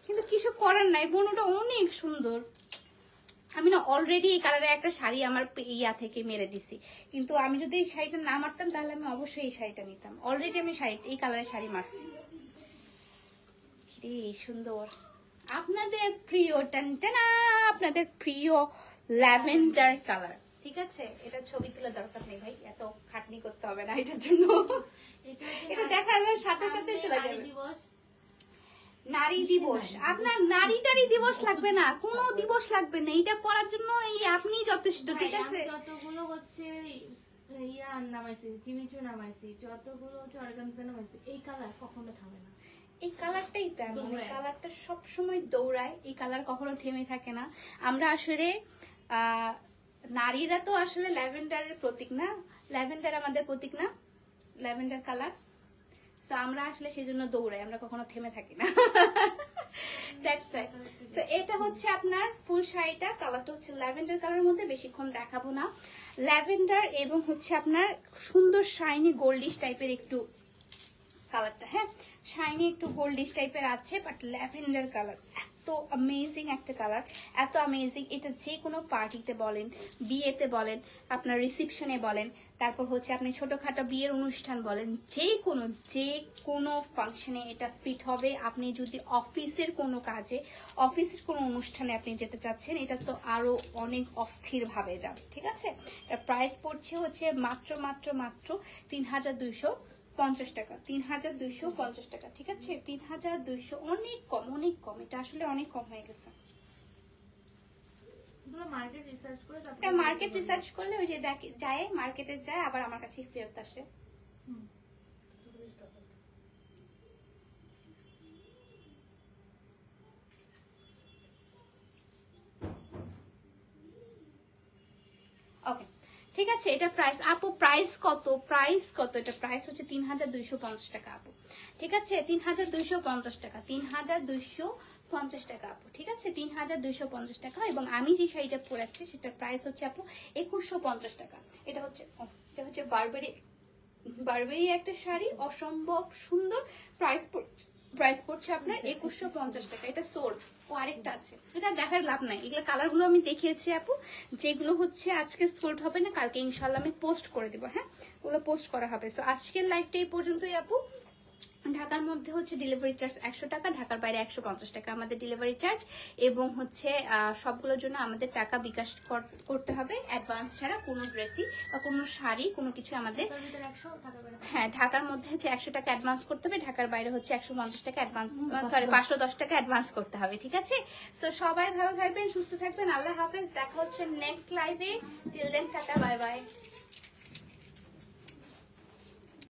কিন্তু কিছু করার নাই, বোনটা অনেক সুন্দর। আমি না অলরেডি এই কালারের একটা শাড়ি আমার ইয়া থেকে মেরে দিছি, কিন্তু আমি যদি এই শাড়িটা না মারতাম তাহলে আমি অবশ্যই এই শাড়িটা নিতাম। অলরেডি আমি এই কালারের শাড়ি মারছি, কি সুন্দর। আপনাদের প্রিয় টানটানা, আপনাদের প্রিয় ল্যাভেন্ডার কালার। ঠিক আছে, এটা ছবি তোলা দরকার নেই ভাই, এত খাটনি করতে হবে না এটার জন্য, এটা দেখালে সাথে সাথে চলে যাবে। নারী দিবস, আপনার নারী দিবস লাগবে না, কোনো দিবস লাগবে না, এটা পড়ার জন্য এই আপনি যথেষ্ট। ঠিক আছে, যতগুলো হচ্ছে ইয়া নামাইছি, জিমিচু নামাইছি, যতগুলো হচ্ছে অর্গানজা নামাইছি, এই কালার কখনো থামে না। এই কালারটাই তেমন, এই কালারটা সবসময় দৌড়ায়, এই কালার কখনো থেমে থাকে না। আমরা আসলে নারীরা তো আসলে ল্যাভেন্ডারের প্রতীক না, ল্যাভেন্ডার আমাদের প্রতীক না, ল্যাভেন্ডার কালার। সো আমরা আসলে সেই জন্য দৌড়াই, আমরা কখনো থেমে থাকি না। সো এটা হচ্ছে আপনার ফুল শাড়িটা, কালারটা হচ্ছে ল্যাভেন্ডার কালারের মধ্যে, বেশিক্ষণ দেখাবো না। ল্যাভেন্ডার এবং হচ্ছে আপনার সুন্দর শাইনি গোল্ডিশ টাইপের একটু কালারটা, হ্যাঁ শাইনি একটু গোল্ডিশ টাইপের আছে, বাট ল্যাভেন্ডার কালার এত অ্যামেজিং একটা কালার, এত অ্যামেজিং। এটা যে কোনো পার্টিতে বলেন, বিয়েতে বলেন, আপনার রিসেপশনে বলেন, তারপর হচ্ছে আপনি ছোটখাটো বিয়ের অনুষ্ঠান বলেন, যে কোনো ফাংশনে এটা ফিট হবে। আপনি যদি অফিসের কোনো কাজে, অফিসের কোনো অনুষ্ঠানে আপনি যেতে চাচ্ছেন, এটা তো আরো অনেক অস্থিরভাবে যাবে। ঠিক আছে, এটা প্রাইস পড়ছে হচ্ছে মাত্র 3250 টাকা, 3250 টাকা। ঠিক আছে, 3200 অনেক কম, অনেক কম, এটা আসলে অনেক কম হয়ে গেছে। মার্কেট রিসার্চ করলে ওই যে যায়, মার্কেটে যায়, আবার আমার কাছে ফেরত আসে। ওকে, ঠিক আছে, এটা প্রাইস আপু, প্রাইস কত, এটা প্রাইস হচ্ছে 3250 টাকা আপু। ঠিক আছে, 3250 টাকা, 3250 টাকা আপু। ঠিক আছে, 3250 টাকা। এবং আমি যে শাড়িটা পরেছি সেটার প্রাইস হচ্ছে আপু 2150 টাকা। এটা হচ্ছে বারবারি বারবেরি একটা শাড়ি, অসম্ভব সুন্দর। প্রাইস পড়ছে আপনার 2150 টাকা। এটা সোল্ড। ও আরেকটা আছে, এটা দেখার লাভ নাই, এগুলো কালারগুলো আমি দেখিয়েছি আপু, যেগুলো হচ্ছে আজকে সোল্ড হবে না, কালকে ইনশাল্লাহ আমি পোস্ট করে দিব। হ্যাঁ, ওগুলো পোস্ট করা হবে। সো আজকের লাইভটা এই পর্যন্তই আপু। ঢাকার মধ্যে হচ্ছে ডেলিভারি চার্জ 100 টাকা, ঢাকার বাইরে 150 টাকা আমাদের ডেলিভারি চার্জ, এবং হচ্ছে সবগুলোর জন্য আমাদের টাকা বিকাশ করতে হবে অ্যাডভান্স ছাড়া। কোনো ড্রেসই বা কোনো শাড়ি কোনো কিছু আমাদের, তার ভিতরে 100 টাকা করে। হ্যাঁ ঢাকার মধ্যে হচ্ছে 100 টাকা অ্যাডভান্স করতে হবে, ঢাকার বাইরে হচ্ছে 150 টাকা অ্যাডভান্স, সরি 510 টাকা অ্যাডভান্স করতে হবে। ঠিক আছে, সো সবাই ভালো থাকবেন, সুস্থ থাকবেন, আল্লাহ হাফেজ। দেখা হচ্ছে নেক্সট লাইভে। Till then tata, bye by.